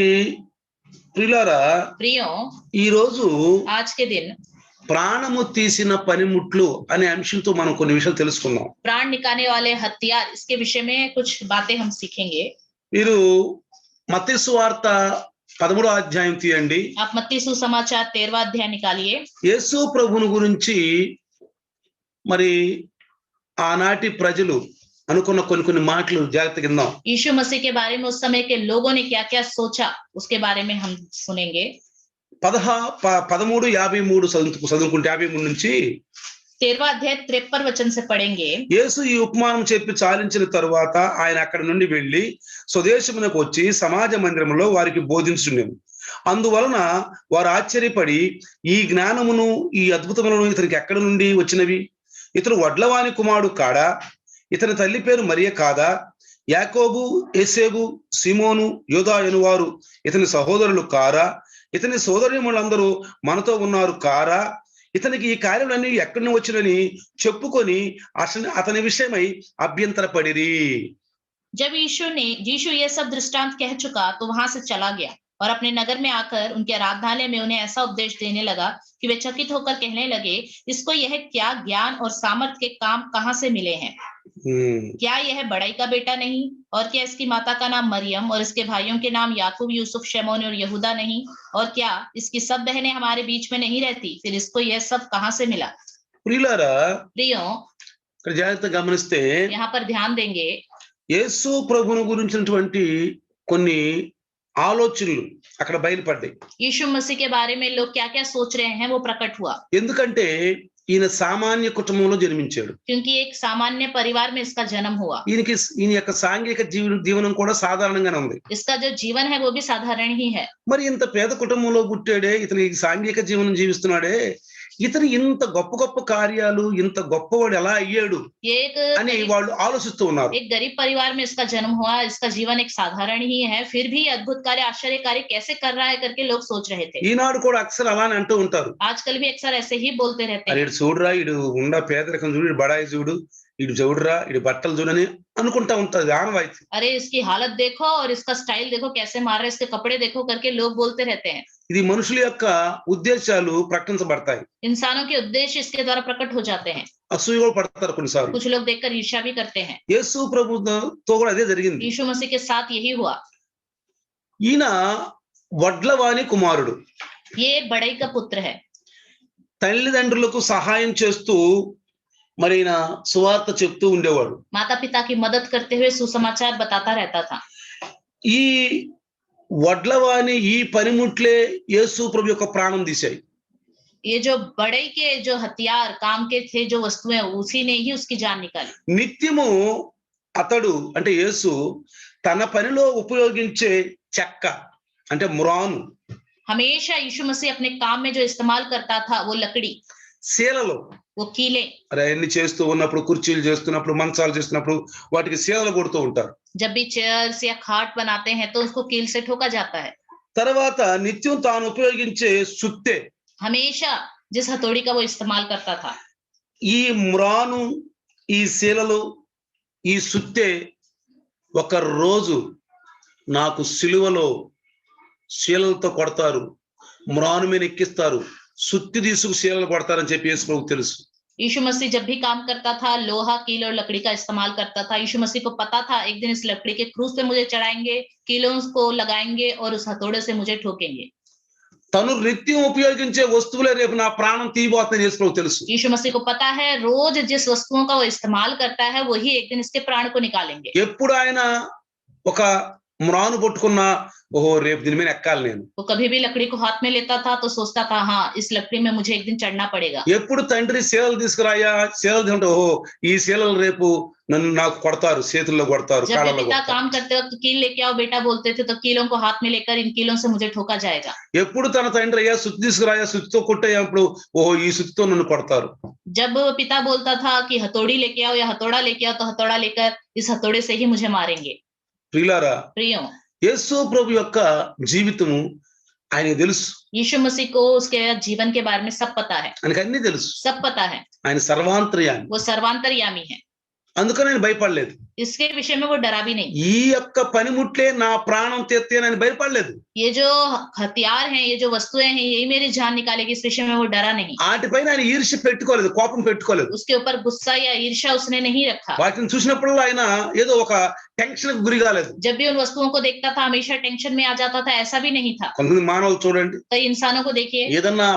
ఈ ప్రియులారా प्रियो ఈ రోజు आज के दिन ప్రాణము తీసిన పనిముట్లు అనే అంశంతో మనం కొన్ని విషయాలు తెలుసుకుందాం. प्राण निकालने वाले हथियार इसके विषय में कुछ बातें हम सीखेंगे. మీరు మత్తయి సువార్త 13వ అధ్యాయం తీయండి. आप मत्ती सुसमाचार 13वां अध्याय निकालिए. యేసు ప్రభువుని గురించి మరి ఆనాటి ప్రజలు అనుకున్న కొన్ని మాటలు జాగ్రత్తగా విందాం. यीशु मसीह के बारे में उस समय के लोगों ने क्या-क्या सोचा उसके बारे में हम सुनेंगे. 13:53 చదువుకుంటే 53 నుంచి 13वां अध्याय 53 वचन से पढ़ेंगे. యేసు ఈ ఉపమానం చెప్పి చాలించిన తరువాత ఆయన అక్కడి నుండి వెళ్లి స్వదేశమునకు వచ్చి సమాజ మందిరంలో వారికి బోధించుచుండెను. అందువలన వారు ఆశ్చర్యపడి ఈ జ్ఞానమును ఈ అద్భుతములను ఇతనికి ఎక్కడి నుండి వచ్చినవి? ఇతను వడ్లవాని కుమారుడు కాడా? ఇతని తల్లి పేరు మరియ కాదా? యాకోబు, యేసేబు, సిమోను, యోదా అనువారు ఇతని సహోదరులు కారా? ఇతని సోదరీమణులందరూ మనతో ఉన్నారు కారా? ఇతనికి ఈ కార్యములన్నీ ఎక్కడి నుంచి వచ్చినని చెప్పుకొని అతని విషయమై అభ్యంతరపడిరి. जब यीशु ये सब दृष्टांत कह चुका तो वहां से चला गया और अपने नगर में आकर उनके आराधनालय में उन्हें ऐसा उपदेश देने लगा कि वे चकित होकर कहने लगे, इसको यह क्या ज्ञान और सामर्थ के काम कहां से मिले हैं? क्या यह बड़ाई का बेटा नहीं? और क्या इसकी माता का नाम मरियम और इसके भाइयों के नाम याकूब, यूसुफ, शमौन और यहूदा नहीं? और क्या इसकी सब बहनें हमारे बीच में नहीं रहती? फिर इसको यह सब कहां से मिला? प्रियो జాగ్రత్తగా గమనిస్తే यहाँ पर ध्यान देंगे. యేసు ప్రభువుని గురించినటువంటి కొన్ని ఆలోచనలు అక్కడ బయలుపడ్డాయి. यीशु मसीह के बारे में लोग क्या-क्या सोच रहे हैं वो प्रकट हुआ. ఎందుకంటే ఈయన సామాన్య కుటుంబంలో జన్మించాడు. क्योंकि एक सामान्य परिवार में इसका जन्म हुआ. ఈయన యొక్క సాంఘిక జీవనం కూడా సాధారణంగానే ఉంది. इसका जो जीवन है वो भी साधारण ही है. మరి ఇంత పేద కుటుంబంలో పుట్టాడే, ఇతని సాంఘిక జీవనం జీవిస్తున్నాడే, ఇతను ఇంత గొప్ప కార్యాలు ఇంత గొప్పవాడు ఎలా అయ్యాడు అని వాళ్ళు ఆలోచిస్తూ ఉన్నారు. एक गरीब परिवार में इसका जन्म हुआ, इसका जीवन एक साधारण ही है, फिर भी अद्भुत कार्य आश्चर्य कार्य कैसे कर रहा है करके लोग सोच रहे थे. ఈనాడు కూడా అక్సర్ అలానే అంటూ ఉంటారు. आजकल भी अक्सर ऐसे ही बोलते रहते हैं. అరే చూడురా, ఇడు ఉండ పేదరికం చూడు, ఇడు బడాయి చూడు, ఇడు చూడురా, ఇడు బట్టలు చూడని అనుకుంటా ఉంటారు ఆనవాయితీ. अरे इसकी हालत देखो और इसका स्टाइल देखो कैसे मार रहे, इसके कपड़े देखो करके लोग बोलते रहते हैं. ఇది మనుషుల యొక్క ఉద్దేశాలు ప్రకటించబడతాయి. इंसानों के उद्देश्य इसके द्वारा प्रकट हो जाते हैं. అసూయ కూడా పడతారు కొన్నిసార్లు. कुछ लोग देखकर ईर्ष्या भी करते हैं. యేసు ప్రభుతో కూడా అదే జరిగింది. यीशु मसीह के साथ यही हुआ. ఈయన వడ్లవాని కుమారుడు. ये बड़ाई का पुत्र है. తల్లిదండ్రులకు సహాయం చేస్తూ మరి ఈయన సువార్త చెప్తూ ఉండేవాడు. माता पिता की मदद करते हुए सुसमाचार बताता रहता था. ఈ వడ్లవాని ఈ పనిముట్లే యేసు ప్రభు యొక్క ప్రాణం తీశాయి. ये जो बड़ाई के जो हथियार काम के थे, जो वस्तुएं, उसी ने ही उसकी जान निकाली. నిత్యము అతడు అంటే యేసు తన పనిలో ఉపయోగించే చెక్క అంటే మ్రాను, हमेशा यीशु मसीह अपने काम में जो इस्तेमाल करता था वो लकड़ी, శీలలు, वो कीले. అరే ఎన్ని చేస్తూ ఉన్నప్పుడు, కుర్చీలు చేస్తున్నప్పుడు, మంచాలు చేస్తున్నప్పుడు వాటికి శీలలు కొడుతూ ఉంటారు. जब भी चेयर्स या खाट बनाते हैं तो उसको कील से ठोका जाता है. తర్వాత నిత్యం తాను ఉపయోగించే సుత్తె, हमेशा जिस हथौड़ी का वो इस्तेमाल करता था. ఈ మ్రాను, ఈ శీలలు, ఈ సుత్తె ఒక రోజు నాకు సిలువలో శీలలతో కొడతారు, మ్రాను మీద ఎక్కిస్తారు, సుత్తి తీసుకు శీలలు కొడతారని చెప్పి యేసు ప్రభువుకు తెలుసు. यीशु मसीह जब भी काम करता था लोहा, कील और लकड़ी का इस्तेमाल करता था. यीशु मसीह को पता था एक दिन इस लकड़ी के क्रूस पे मुझे चढ़ाएंगे, कीलों को लगाएंगे और उस हथौड़े से मुझे ठोकेंगे. తను నిత్యం ఉపయోగించే వస్తువులే రేపు నా ప్రాణం తీయబోతుందని యేసు ప్రభువుకు తెలుసు. यीशु मसीह को पता है रोज जिस वस्तुओं का वो इस्तेमाल करता है वही एक दिन इसके प्राण को निकालेंगे. ఎప్పుడు ఆయన ఒక మ్రాను పట్టుకున్నా, ఓహో రేపు దీని మీద ఎక్కాలి నేను. वो कभी भी लकड़ी को हाथ में लेता था तो सोचता था, हाँ इस लकड़ी में मुझे एक दिन चढ़ना पड़ेगा. ఎప్పుడు తండ్రి శీలలు తీసుకురాయా, శీలలు తింటే ఓహో ఈ శీలలు రేపు నాకు కొడతారు, చేతుల్లో కొడతారు, जब కాళ్ళలో पिता కొడతారు. काम करते वक्त कील लेके आओ बेटा बोलते थे तो कीलों को हाथ में लेकर इन कीलों से मुझे ठोका जाएगा. ఎప్పుడు తన తండ్రి అయ్యా సుత్తి తీసుకురాయా, సుత్తితో కొట్టేటప్పుడు ఓహో ఈ సుత్తితో నన్ను కొడతారు. जब पिता बोलता था कि हथौड़ी लेके आओ या हथौड़ा लेके आओ तो हथौड़ा लेकर इस हथौड़े से ही मुझे मारेंगे. ప్రియులారా, प्रियो యేసు ప్రభు యొక్క జీవితము ఆయనకు తెలుసు. यीशु मसीह को उसके जीवन के बारे में सब पता है. ఆయనకు అన్ని తెలుసు. सब पता है. ఆయన సర్వాంతర్యామి. वो सर्वांतर्यामी है. అందుకని ఆయన భయపడలేదు. इसके विषय में वो डरा भी नहीं। ఈ యొక్క పనిముట్లే నా ప్రాణం తెస్తే అని భయపడలేదు. ये जो हथियार हैं, ये जो वस्तुएं हैं, यही मेरी जान निकालेगी, इस विषय में वो डरा नहीं। వాటిపైన ఆయన ఈర్ష్య పెట్టుకోలేదు, కోపం పెట్టుకోలేదు. उसके ऊपर गुस्सा या ईर्ष्या उसने नहीं रखा। వాటిని చూసినప్పుడు ఆయన ఏదో ఒక టెన్షన్ కు గురి కాలేదు. जब भी उन वस्तुओं को देखता था हमेशा टेंशन में आ जाता था, ऐसा भी नहीं था। కొంతమంది మానవులు చూడండి, कई इंसानों को देखिए, ఏదన్నా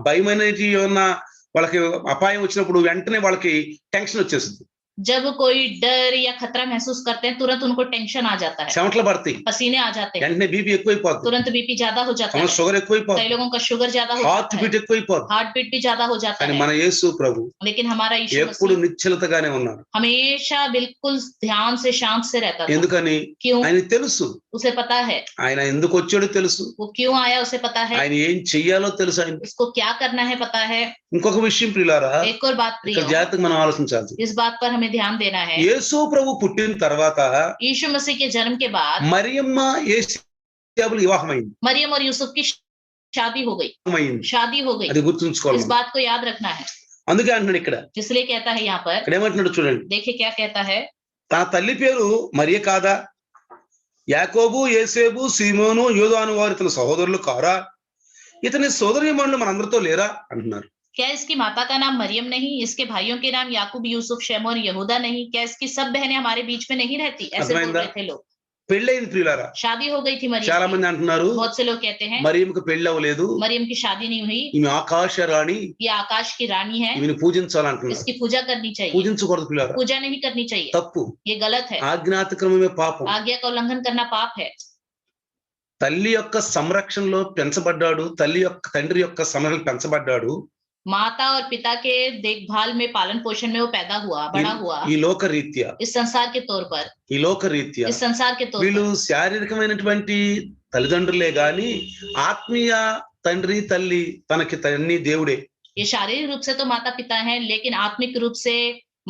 భయం అనేది ఏమన్నా వాళ్ళకి అపాయం వచ్చినప్పుడు వెంటనే వాళ్ళకి టెన్షన్ వచ్చేస్తుంది. जब कोई डर या खतरा महसूस करते हैं तुरंत उनको टेंशन आ जाता है, చెమటలు పడతాయి, पसीने आ जाते हैं, వెంటనే బీపీ ఎక్కువైపోతుంది, तुरंत बीपी ज्यादा हो जाता है, షుగర్ कई ఎక్కువైపోతుంది, लोगों का शुगर ज्यादा हो హార్ట్ जाता है, బీట్ ఎక్కువైపోతుంది. हार्ट बीट भी ज्यादा हो जाता కానీ है। మన యేసు ప్రభు लेकिन हमारा यीशु ఎప్పుడు मसीह నిశ్చలతగానే ఉన్నారు. हमेशा बिल्कुल ध्यान से शांत से रहता था। ఎందుకని? क्यों? ఆయనకి తెలుసు, उसे पता है ఆయన ఎందుకు వచ్చాడో తెలుసు, वो क्यों आया, उसे पता है ఆయన ఏం చెయ్యాలో తెలుసు. ఆయన उसको क्या करना है पता है। ఇంకొక విషయం ప్రియులారా, एक और बात ఇక్కడ प्रिय, జాగ్రత్తగా మనం ఆలోచించాలి. इस बात पर हमें ध्यान देना है। యేసు ప్రభు పుట్టిన తర్వాత यीशु मसीह के जन्म के बाद మరియమ్మ యేసేపులు వివాహమైంది. मरियम और यूसुफ की शादी हो गई, शादी हो गई। అది గుర్తుంచుకోవాలి. इस बात को याद रखना है। అందుకే అంటున్నాడు ఇక్కడ, इसलिए कहता है यहाँ पर, ఇక్కడ ఏమంటున్నాడు చూడండి, देखिए क्या कहता है। తన తల్లి పేరు మరియ కాదా? యాకోబు, యేసేబు, సీమోను, యోదాను వారు ఇతని సహోదరులు కారా? ఇతని సోదరీమణులు మనందరితో లేరా అంటున్నారు. क्या इसकी माता का नाम मरियम नहीं, इसके भाइयों के नाम याकूब, यूसुफ, शमौन, यहूदा नहीं? क्या इसकी सब बहनें हमारे बीच में नहीं रहती? ऐसे बोल रहे थे लोग। పెళ్ళైంది ప్రియులారా. शादी हो गई थी చాలా मरियम మంది అంటున్నారు की। बहुत से लोग कहते हैं మరియంకు పెళ్లి అవ్వలేదు, मरियम की शादी नहीं हुई, ఈమె ఆకాశ రాణి, ये आकाश की रानी है, ఈమెను పూజించాలంటున్నారు. इसकी पूजा करनी चाहिए। పూజించకూడదు ప్రియులారా, पूजा नहीं करनी चाहिए, తప్పు. ये गलत है। ఆజ్ఞాతిక్రమమే పాపం. आज्ञा का उल्लंघन करना पाप है। తల్లి యొక్క సంరక్షణలో పెంచబడ్డాడు, తండ్రి యొక్క సంరక్షణ పెంచబడ్డాడు. माता और पिता के देखभाल में, पालन पोषण में वो पैदा हुआ, बड़ा हुआ ఈ లోకరీత్యా, इस संसार के तौर पर, ఈ లోకరీత్యా इस संसार के तौर వీళ్ళు पर। శారీరకమైనటువంటి తల్లిదండ్రులే గాని ఆత్మీయ తండ్రి తల్లి తనకి తన్ని దేవుడే. ये शारीरिक रूप से तो माता पिता हैं, लेकिन आत्मिक रूप से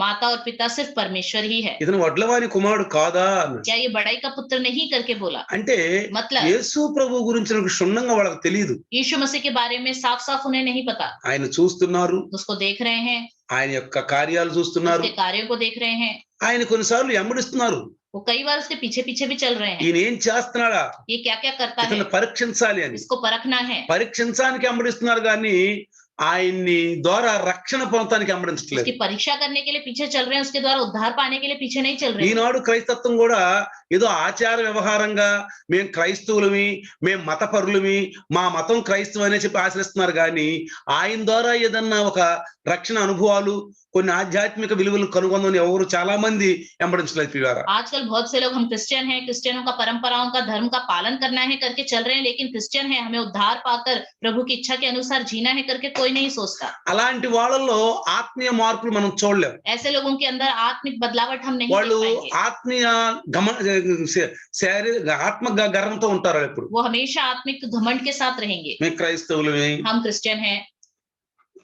माता और पिता सिर्फ परमेश्वर ही है। ఇతను వడ్లవాని కుమారుడు కాదా అన్నాడు. क्या ये बड़ाई का पुत्र नहीं करके बोला? అంటే मतलब యేసు ప్రభు గురించి క్షుణ్ణంగా వాళ్ళకి తెలియదు. यीशु मसीह के बारे में साफ साफ उन्हें नहीं पता। ఆయన చూస్తున్నారు, उसको देख रहे हैं, ఆయన యొక్క కార్యాలు చూస్తున్నారు, उसके कार्यों को देख रहे हैं, ఆయన కొన్నిసార్లు వెంబడిస్తున్నారు. वो कई बार उसके पीछे पीछे भी चल रहे हैं। ఈయన ఏం చేస్తున్నాడా, ये क्या क्या करता है, ఇతను పరీక్షించాలి అని. इसको परखना है। పరీక్షించడానికి వెంబడిస్తున్నారు కానీ ఆయన్ని ద్వారా రక్షణ పొందడానికి వెంబడించట్లేదు. उसकी परीक्षा करने के लिए पीछे चल रहे हैं, उसके द्वारा उद्धार पाने के लिए पीछे नहीं चल रहे हैं। ఈనాడు క్రైస్తత్వం కూడా ఏదో ఆచార వ్యవహారంగా మేం క్రైస్తవులమి, మేం మతపరులమి, మా మతం క్రైస్తవం అనే చెప్పి ఆచరిస్తున్నారు కానీ ఆయన ద్వారా ఏదన్నా ఒక రక్షణ అనుభవాలు, కొన్ని ఆధ్యాత్మిక విలువలు కనుగొందని ఎవరు చాలా మంది వెంబడించలేదు ప్రియులారా. आजकल बहुत से लोग हम क्रिश्चियन हैं, क्रिश्चियनों का परंपराओं का, धर्म का पालन करना है करके चल रहे हैं, लेकिन क्रिश्चियन है, हमें उद्धार पाकर प्रभु की इच्छा के अनुसार जीना है करके कोई नहीं सोचता। అలాంటి వాళ్ళలో ఆత్మీయ మార్పులు మనం చూడలేం. ऐसे लोगों के अंदर आत्मिक बदलावट हम नहीं వాళ్ళు देख पाएंगे। ఆత్మీయ ఆత్మ గర్వంతో ఉంటారు ఎప్పుడు. वो हमेशा आत्मिक घमंड के साथ रहेंगे। మేము క్రైస్తవులమే, हम क्रिश्चियन हैं।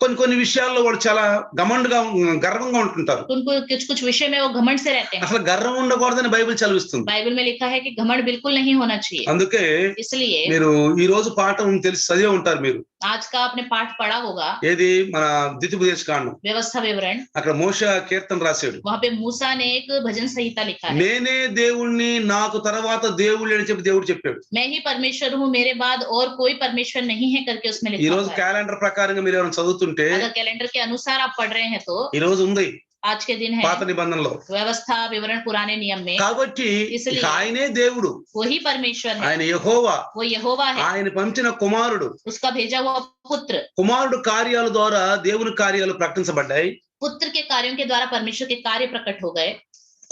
కొన్ని విషయాల్లో వాళ్ళు చాలా గర్వంగా ఉంటుంటారు. उनको कुछ कुछ विषय में वो घमंड से रहते हैं। అసలు గర్వం ఉండకూడదని బైబిల్ చదివిస్తుంది. बाइबल में लिखा है कि घमंड बिल्कुल नहीं होना चाहिए। అందుకే इसलिए మీరు ఈ రోజు పాఠం తెలిసి చదివే ఉంటారు. మీరు आज का आपने पाठ पढ़ा होगा, ఏది మన ద్వితీయోపదేశ కాండం, व्यवस्था विवरण। అక్కడ మోషే కీర్తన రాశాడు. वहां पे मूसा ने एक भजन संहिता लिखा है। నేనే దేవుణ్ణి, నాకు తర్వాత దేవుళ్ళు అని చెప్పి దేవుడు చెప్పాడు. मैं ही परमेश्वर हूँ, मेरे बाद और कोई परमेश्वर नहीं है करके उसमें ఈ लिखा రోజు हुआ है। క్యాలెండర్ ప్రకారంగా మీరు ఎవరైనా చదువుతుంటే अगर कैलेंडर के अनुसार आप पढ़ रहे हैं तो ఈ రోజు ఉంది आज के दिन है పాత నిబంధనలో. व्यवस्था विवरण पुराने नियम में। కాబట్టి इसलिए ఆయనే దేవుడు, वही परमेश्वर है, ఆయన యెహోవా, वो यहोवा है, ఆయన పంపిన కుమారుడు. उसका भेजा हुआ पुत्र। కుమారుడు కార్యాల ద్వారా దేవుని కార్యాలు ప్రకటించబడ్డాయి. पुत्र के कार्यों के द्वारा परमेश्वर के कार्य प्रकट हो गए।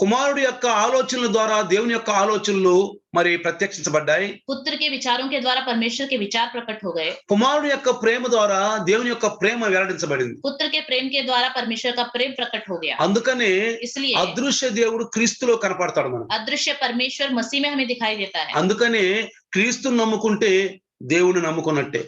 కుమారుడు యొక్క ఆలోచనల ద్వారా దేవుని యొక్క ఆలోచనలు మరి ప్రత్యక్షించబడ్డాయి. पुत्र के विचारों के द्वारा परमेश्वर के विचार प्रकट हो गए। కుమారుడు యొక్క ప్రేమ ద్వారా దేవుని యొక్క ప్రేమ వెల్లడించబడింది. पुत्र के प्रेम के द्वारा परमेश्वर का प्रेम प्रकट हो गया। అందుకనే इसलिए అదృశ్య దేవుడు క్రీస్తులో కనపడతాడు మనకు. अदृश्य परमेश्वर मसीह में हमें दिखाई देता है। అందుకనే క్రీస్తుని నమ్ముకుంటే దేవుని నమ్ముకున్నట్టే.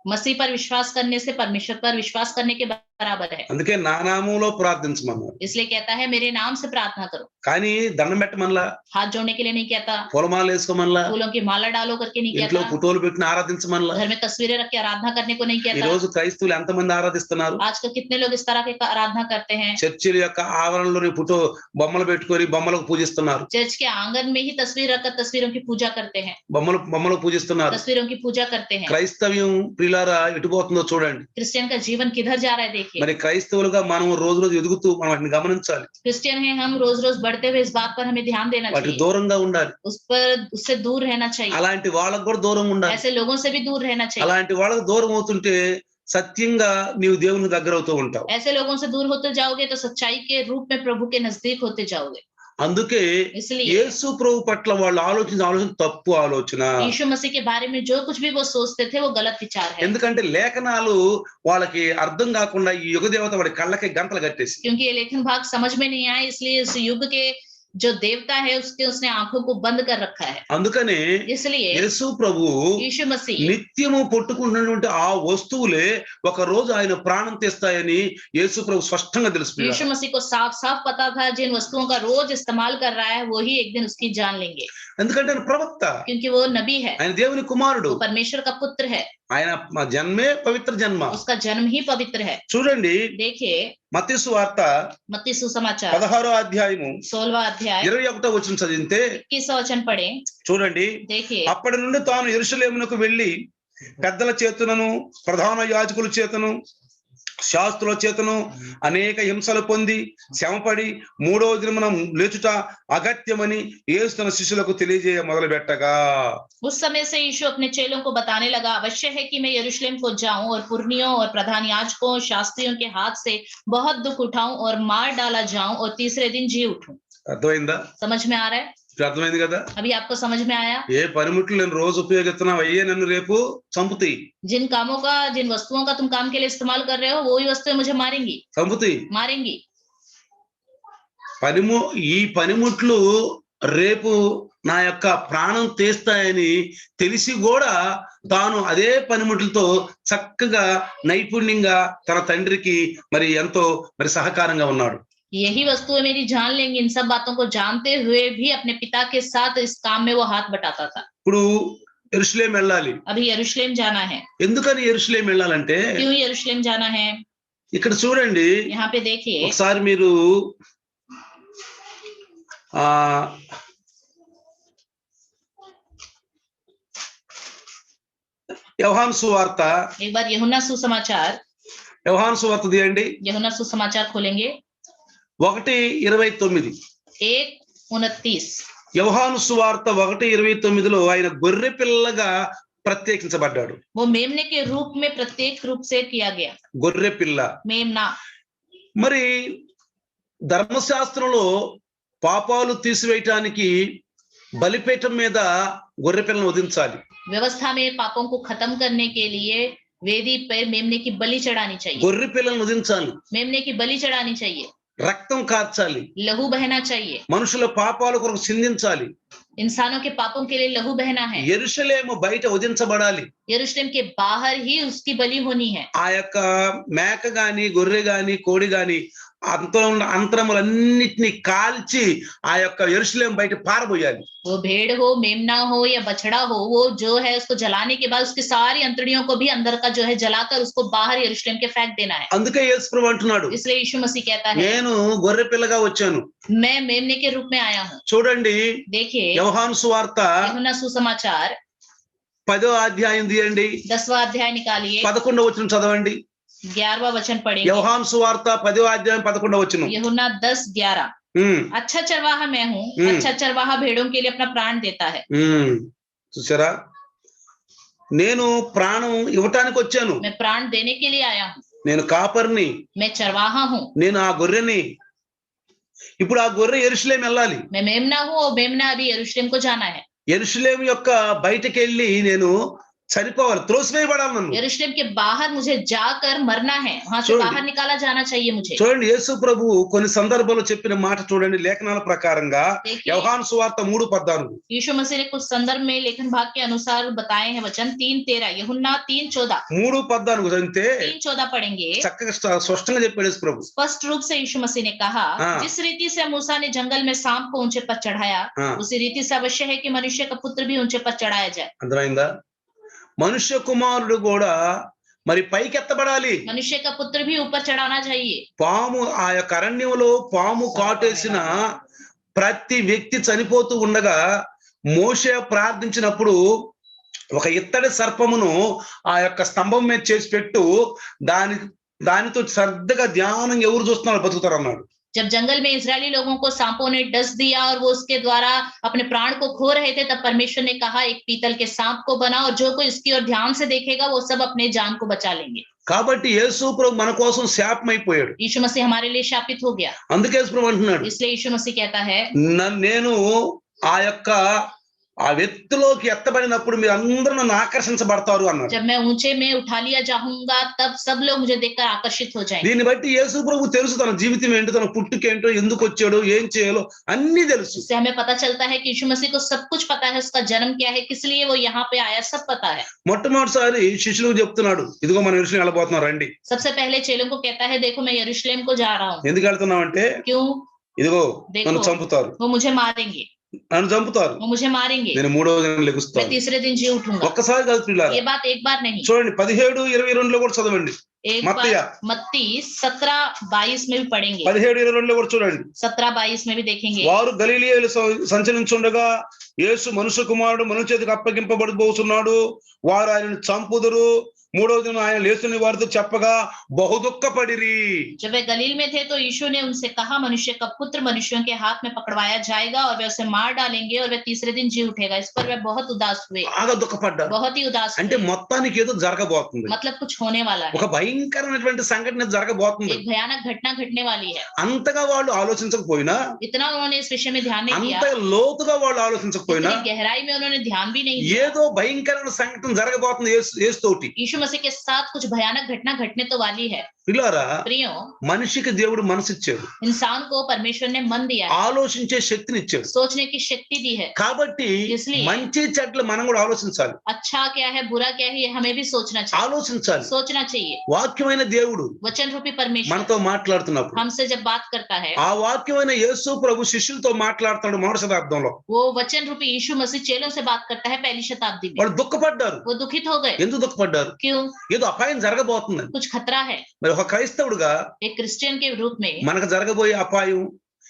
मसीह पर विश्वास करने से परमेश्वर पर विश्वास करने के बराबर है। అందుకే నా నామంలో ప్రార్థించమన్నారు. इसलिए कहता है मेरे नाम से प्रार्थना करो। కానీ దండం పెట్టమనలా, हाथ जोड़ने के लिए नहीं कहता, పూలమాల వేసుకోమనలా, फूलों की माला डालो करके नहीं ఇంట్లో कहता, ఫోటోలు పెట్టిన ఆరాధించమనలా. घर में तस्वीरें रख के आराधना करने को नहीं ఈ कहता। రోజు క్రైస్తవులు ఎంతమంది ఆరాధిస్తున్నారు? आजकल कितने लोग इस तरह के आराधना करते हैं। చర్చిల యొక్క ఆవరణలోని ఫోటో బొమ్మలు పెట్టుకొని బొమ్మలకు పూజిస్తున్నారు. चर्च के आंगन में ही तस्वीर रखकर तस्वीरों की पूजा करते हैं, బొమ్మలకు పూజిస్తున్నారు. तस्वीरों की पूजा करते हैं। క్రైస్తవ్యం ప్రియులారా ఎటు పోతుందో చూడండి. क्रिश्चियन का जीवन किधर जा रहा है देखिए। మరి క్రైస్తవులుగా మనం రోజు రోజు ఎదుగుతూ మనం వాటిని గమనించాలి. क्रिश्चियन है हम, रोज रोज बढ़ते हुए इस बात पर हमें ध्यान देना వాటికి चाहिए, దూరంగా ఉండాలి. उस पर उससे दूर रहना चाहिए, అలాంటి వాళ్ళకు కూడా దూరంగా ఉండాలి. ऐसे लोगों से भी दूर रहना चाहिए। అలాంటి వాళ్ళకు దూరం అవుతుంటే సత్యంగా నీవు దేవుని దగ్గర అవుతూ ఉంటావు. ऐसे लोगों से दूर होते जाओगे तो सच्चाई के रूप में प्रभु के नजदीक होते जाओगे। అందుకే इसलिए యేసు ప్రభు పట్ల వాళ్ళు ఆలోచించిన ఆలోచన తప్పు ఆలోచన. यीशु मसीह के बारे में जो कुछ भी वो सोचते थे वो गलत विचार है, ఎందుకంటే లేఖనాలు వాళ్ళకి అర్థం కాకుండా ఈ యుగ దేవత వాడి కళ్ళకి గంతలు కట్టేసి, क्योंकि ये लेखन भाग समझ में नहीं आया, इसलिए इस युग के जो देवता है उसने आंखों को बंद कर रखा है। అందుకనే इसलिए యేసు ప్రభు यीशु मसीह నిత్యము పట్టుకుంటున్నటువంటి ఆ వస్తువులే ఒక రోజు ఆయన ప్రాణం తీస్తాయని యేసు ప్రభు స్పష్టంగా यीशु తెలుసుకున్నాడు. मसीह को साफ साफ पता था जिन वस्तुओं का रोज इस्तेमाल कर रहा है वो ही एक दिन उसकी जान लेंगे, ఎందుకంటే ఆయన ప్రవక్త, क्योंकि वो नबी है, ఆయన దేవుని కుమారుడు, वो परमेश्वर का पुत्र है, ఆయన జన్మే పవిత్ర జన్మ. उसका जन्म ही पवित्र है। చూడండి देखिए మత్తయి సువార్త मत्ती सुसमाचार 16వ అధ్యాయము 16वां अध्याय 21వ వచనం చదివితే 21वां वचन पढ़े। చూడండి, देखिए అప్పటి నుండి తాను యెరూషలేమునకు వెళ్ళి పెద్దల చేతులను ప్రధాన యాజకుల చేతను శాస్త్రుల చేతను అనేక హింసలు పొంది శ్రమపడి మూడవ దినమున లేచుట అగత్యమని యేసు తన శిష్యులకు తెలియజేయ మొదలుపెట్టగా, उस समय से यीशु अपने चेलों को बताने लगा, अवश्य है कि मैं यरूशलेम को जाऊं और पुरनियों और प्रधान याजकों और शास्त्रियों के हाथ से बहुत दुख उठाऊं और मार डाला जाऊं और तीसरे दिन जी उठूं। అర్థమైందా? समझ में आ रहा है? ఇప్పుడు అర్థమైంది కదా? अभी आपको समझ में आया? ఏ పనిముట్లు నేను రోజు ఉపయోగిస్తున్నావు అయ్యే నన్ను రేపు చంపుతాయి. जिन कामों का, जिन वस्तुओं का तुम काम के लिए इस्तेमाल कर रहे हो वो ही वस्तुएं मुझे मारेंगी, చంపుతాయి. मारेंगी। ఈ పనిముట్లు రేపు నా యొక్క ప్రాణం తీస్తాయని తెలిసి కూడా తాను అదే పనిముట్లతో చక్కగా నైపుణ్యంగా తన తండ్రికి మరి ఎంతో మరి సహకారంగా ఉన్నాడు. यही वस्तुएं मेरी जान लेंगी, इन सब बातों को जानते हुए भी अपने पिता के साथ इस काम में वो हाथ बटाता था। ఇప్పుడు యెరూషలేం వెళ్ళాలి. अभी यरूशलेम जाना है। ఎందుకని యెరూషలేం వెళ్ళాలంటే क्यों यरूशलेम जाना है? ఇక్కడ చూడండి, यहाँ पे देखिए ఒకసారి మీరు యోహాను సువార్త एक बार यूहन्ना सुसमाचार తీయండి. यूहन्ना सुसमाचार खोलेंगे 1:29. 1:29। యోహాను సువార్త 1:29లో ఆయన గొర్రె పిల్లగా ప్రత్యేకించబడ్డాడు. वो मेमने के रूप में प्रत्येक रूप से किया गया, గొర్రె పిల్ల. मेमना। మరి ధర్మశాస్త్రంలో పాపాలు తీసివేయటానికి బలిపీఠం మీద గొర్రె పిల్లను వధించాలి. व्यवस्था में पापों को खत्म करने के लिए वेदी पर मेमने की बलि चढ़ानी चाहिए, గొర్రె పిల్లను వధించాలి. मेमने की बलि चढ़ानी चाहिए, రక్తం కార్చాలి. लहू बहना चाहिए, మనుషుల పాపాల కొరకు చిందించాలి. इंसानों के पापों के लिए लहू बहना है। యెరూషలేము బయట వధించబడాలి. यरूशलेम के बाहर ही उसकी बलि होनी है। ఆ యొక్క మేక గాని గొర్రె గాని కోడి గాని అంతరములన్నిటినీ కాల్చి ఆ యొక్క యెరూషలేం బయట పారబోయాలి. वो भेड़ हो, मेमना हो या बछड़ा हो, वो जो है उसको जलाने के बाद उसकी सारी अंतड़ियों को भी अंदर का जो है जलाकर उसको बाहर यरूशलेम के फेंक देना है। అందుకే యేసు ప్రభు అంటున్నాడు, इसलिए यीशु मसीह कहता है నేను గొర్రె పిల్లగా వచ్చాను. मैं मेमने के रूप में आया हूँ। చూడండి, देखिए యోహాను సువార్త यूहन्ना सुसमाचार 10వ అధ్యాయం తీయండి. 10वां अध्याय निकालिए, 11వ వచనం చదవండి. 11वां वचन पढ़ेंगे। యోహాను సువార్త 10వ అధ్యాయం 11వ వచనం. यूहन्ना 10:11। अच्छा चरवाहा मैं हूँ, अच्छा चरवाहा भेड़ों के लिए अपना प्राण देता है। చూసారా, నేను ప్రాణం ఇవ్వటానికి వచ్చాను. मैं प्राण देने के लिए आया हूँ, నేను కాపర్ని, मैं चरवाहा हूँ, నేను ఆ గొర్రెని. ఇప్పుడు ఆ గొర్రె యెరూషలేం వెళ్ళాలి. मैं मेमना हूँ और मेमना अभी यरूशलेम को जाना है। యెరూషలేం యొక్క బయటకు వెళ్ళి నేను చనిపోవాలి, త్రోసివేయబడాలి నన్ను. यरूशलेम के बाहर मुझे जाकर मरना है, वहां से చూడండి. बाहर निकाला जाना चाहिए मुझे। చూడండి, యేసు ప్రభువు కొన్ని సందర్భాల్లో చెప్పిన మాట చూడండి, లేఖనాల ప్రకారంగా देखिए, యోహాను సువార్త 3:14. यीशु मसीह ने कुछ संदर्भ में लेखन भाग के अनुसार बताए हैं वचन 3:13, यूहन्ना 3:14, 3:14 చదివితే 3:14 पढ़ेंगे। చక్కగా స్పష్టంగా చెప్పాడు యేసు ప్రభు. स्पष्ट रूप से यीशु मसीह ने कहा, हाँ। जिस रीति से मूसा ने जंगल में सांप को ऊंचे पर चढ़ाया, हाँ। उसी रीति से अवश्य है कि मनुष्य का पुत्र भी ऊंचे पर चढ़ाया जाए। అర్థమైందా? మనుష్య కుమారుడు కూడా మరి పైకెత్తబడాలి. मनुष्य का पुत्र भी ऊपर चढ़ाना चाहिए। పాము ఆ యొక్క అరణ్యంలో పాము కాటేసిన ప్రతి వ్యక్తి చనిపోతూ ఉండగా మోషే ప్రార్థించినప్పుడు ఒక ఇత్తడి సర్పమును ఆ యొక్క స్తంభం మీద చేసి పెట్టు, దానితో శ్రద్ధగా ధ్యానం ఎవరు చూస్తున్నారు బతుకుతారు అన్నాడు. जब जंगल में इजरायली लोगों को सांपों ने डस दिया और वो उसके द्वारा अपने प्राण को खो रहे थे, तब परमेश्वर ने कहा एक पीतल के सांप को बना और जो कोई इसकी ओर ध्यान से देखेगा वो सब अपने जान को बचा लेंगे। కాబట్టి యేసు ప్రభు మన కోసం శాపమైపోయాడు. यीशु मसीह हमारे लिए शापित हो गया। అందుకే యేసు ప్రభు అంటున్నాడు, इसलिए यीशु मसीह कहता है, నేను ఆ యొక్క ఆ వ్యక్తిలోకి ఎత్తబడినప్పుడు మీరు అందరూ నన్ను ఆకర్షించబడతారు అన్నాడు. जब मैं ऊंचे में उठा लिया जाऊंगा तब सब लोग मुझे देखकर आकर्षित हो जाएंगे। దీన్ని బట్టి యేసు ప్రభు తెలుసు తన జీవితం ఏంటో, తన పుట్టుక ఏంటో, ఎందుకు వచ్చాడో, ఏం చేయాలో అన్ని తెలుసు. इससे हमें पता चलता है कि यीशु मसीह को सब कुछ पता है, उसका जन्म क्या है, किस लिए वो यहाँ पे आया, सब पता है। మొట్టమొదటిసారి శిష్యులకు చెప్తున్నాడు, ఇదిగో మనం యెరూషలేం వెళ్ళబోతున్నాం రండి. सबसे पहले चेलों को कहता है, देखो मैं यरूशलेम को जा रहा हूँ। ఎందుకు వెళ్తున్నాం అంటే, क्यों? ఇదిగో నన్ను देखो చంపుతారు, वो मुझे मारेंगे, నన్ను చంపుతారు, वो मुझे मारेंगे, నేను 3వ దినం मैं లెగుస్తాను. तीसरे दिन जी उठूंगा। ఒక్కసారి కాదు పిల్లారా, ये बात एक बार नहीं, చూడండి 17:22 కూడా చదవండి. एक मत्तिया। बार मत्ती 17:22 में भी पढ़ेंगे, 17:22 కూడా చూడండి. 17:22 में भी देखेंगे। వారు గలిలయలో సంచరించుండగా యేసు మనుష్య కుమారుడు మనుషుల చేతికి అప్పగింపబడబోతున్నాడు, వారు ఆయనను చంపుదురు, 3వ దినం ఆయన లేచుని వారితో చెప్పగా బహు దుఃఖపడిరి. जब वे गलील में थे तो यीशु ने उनसे कहा, मनुष्य का पुत्र मनुष्यों के हाथ में पकड़वाया जाएगा और वे उसे मार डालेंगे और वे तीसरे दिन जी उठेगा। इस पर वे बहुत उदास हुए, బాగా దుఃఖపడ్డారు. बहुत ही उदास అంటే हुए। మొత్తానికి ఏదో జరగబోతుంది, मतलब कुछ होने वाला है, ఒక భయంకరమైనటువంటి సంఘటన జరగబోతుంది. एक भयानक घटना घटने वाली है। అంతగా వాళ్ళు ఆలోచించకపోయినా, इतना उन्होंने इस विषय में ध्यान नहीं दिया, అంత లోతుగా వాళ్ళు ఆలోచించకపోయినా, इतनी गहराई में उन्होंने ध्यान भी नहीं दिया। ఏదో భయంకరమైన సంఘటన జరగబోతుంది యేసు తోటి. यीशु मसीह के साथ कुछ भयानक घटना घटने तो वाली है। పిల్లారా, प्रियो, మనిషికి దేవుడు మనసిచ్చాడు, इंसान को परमेश्वर ने मन दिया है, ఆలోచించే శక్తిని ఇచ్చాడు. सोचने की शक्ति दी है। కాబట్టి इसलिए మంచి చెడ్డలు మనం కూడా ఆలోచించాలి, अच्छा क्या है बुरा क्या है ये हमें भी सोचना चाहिए, ఆలోచించాలి. सोचना चाहिए। వాక్యమైన దేవుడు वचन रूपी परमेश्वर మనతో మాట్లాడుతున్నప్పుడు, हमसे जब बात करता है, ఆ వాక్యమైన యేసు ప్రభు శిష్యులతో మాట్లాడుతున్నాడు 1వ శతాబ్దంలో. वो वचन रूपी यीशु मसीह चेलों से बात करता है 1ली शताब्दी में। వాళ్ళు దుఃఖపడ్డారు. वो दुखित हो गए। ఎందుకు దుఃఖపడ్డారు? क्यों? ఏదో అపాయం జరగబోతుందని. कुछ खतरा है। మరి ఒక క్రైస్తవుడుగా एक क्रिश्चियन के रूप में మనకు జరగబోయే అపాయం,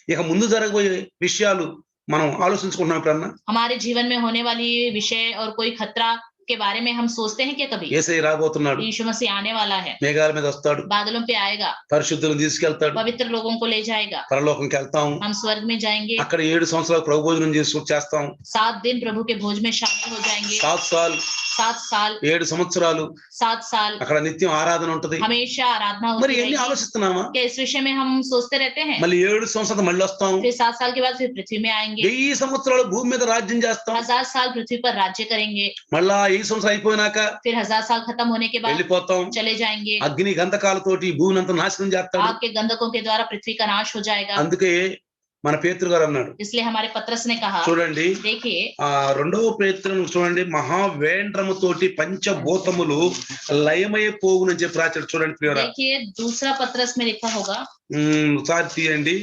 ఇక ముందు జరగబోయే విషయాలు మనం ఆలోచించుకుంటున్నాం ఎప్పుడన్నా? हमारे जीवन में होने वाली विषय और कोई खतरा के बारे में हम सोचते हैं क्या कभी? యేసయ్య రాబోతున్నాడు, यीशु मसीह आने वाला है, మేఘాల మీద వస్తాడు, बादलों पे आएगा, పరిశుద్ధులను తీసుకెళ్తాడు, पवित्र लोगों को ले जाएगा, పరలోకంకి వెళ్తాం, हम स्वर्ग में जाएंगे, అక్కడ 7 సంవత్సరాలు ప్రభు భోజనం చేస్తాం. 7 दिन प्रभु के भोज में शामिल हो जाएंगे, 7 సార్లు 7 साल 7 సంవత్సరాలు 7 साल అక్కడ నిత్యం ఆరాధన ఉంటది. हमेशा आराधना మరి होती ఎన్ని रहेगी। ఆలోచిస్తున్నామా? क्या इस विषय में हम सोचते रहते हैं? మళ్ళీ 7 సంవత్సరాలు మళ్ళీ వస్తాం, फिर 7 साल के बाद फिर पृथ्वी में आएंगे, 1000 సంవత్సరాలు భూమి మీద రాజ్యం చేస్తాం. 1000 साल पृथ्वी पर राज्य करेंगे, మళ్ళా 1000 సంవత్సరాలు అయిపోయినాక फिर 1000 साल खत्म होने के बाद వెళ్ళిపోతాం. चले जाएंगे, అగ్ని గంధకాలతోటి భూమిని అంతా నాశనం చేస్తాడు. आग के गंधकों के द्वारा पृथ्वी का नाश हो जाएगा। అందుకే మన పేతురు గారు అన్నాడు, इसलिए हमारे पत्रस ने कहा, చూడండి देखिए ఆ 2వ పేతురును చూడండి, మహావేంద్రముతోటి పంచభూతములు లయమైపోవునని చెప్పి రాశాడు. చూడండి ప్రియురా, देखिए दूसरा पत्रस में लिखा होगा, ఒకసారి తీయండి.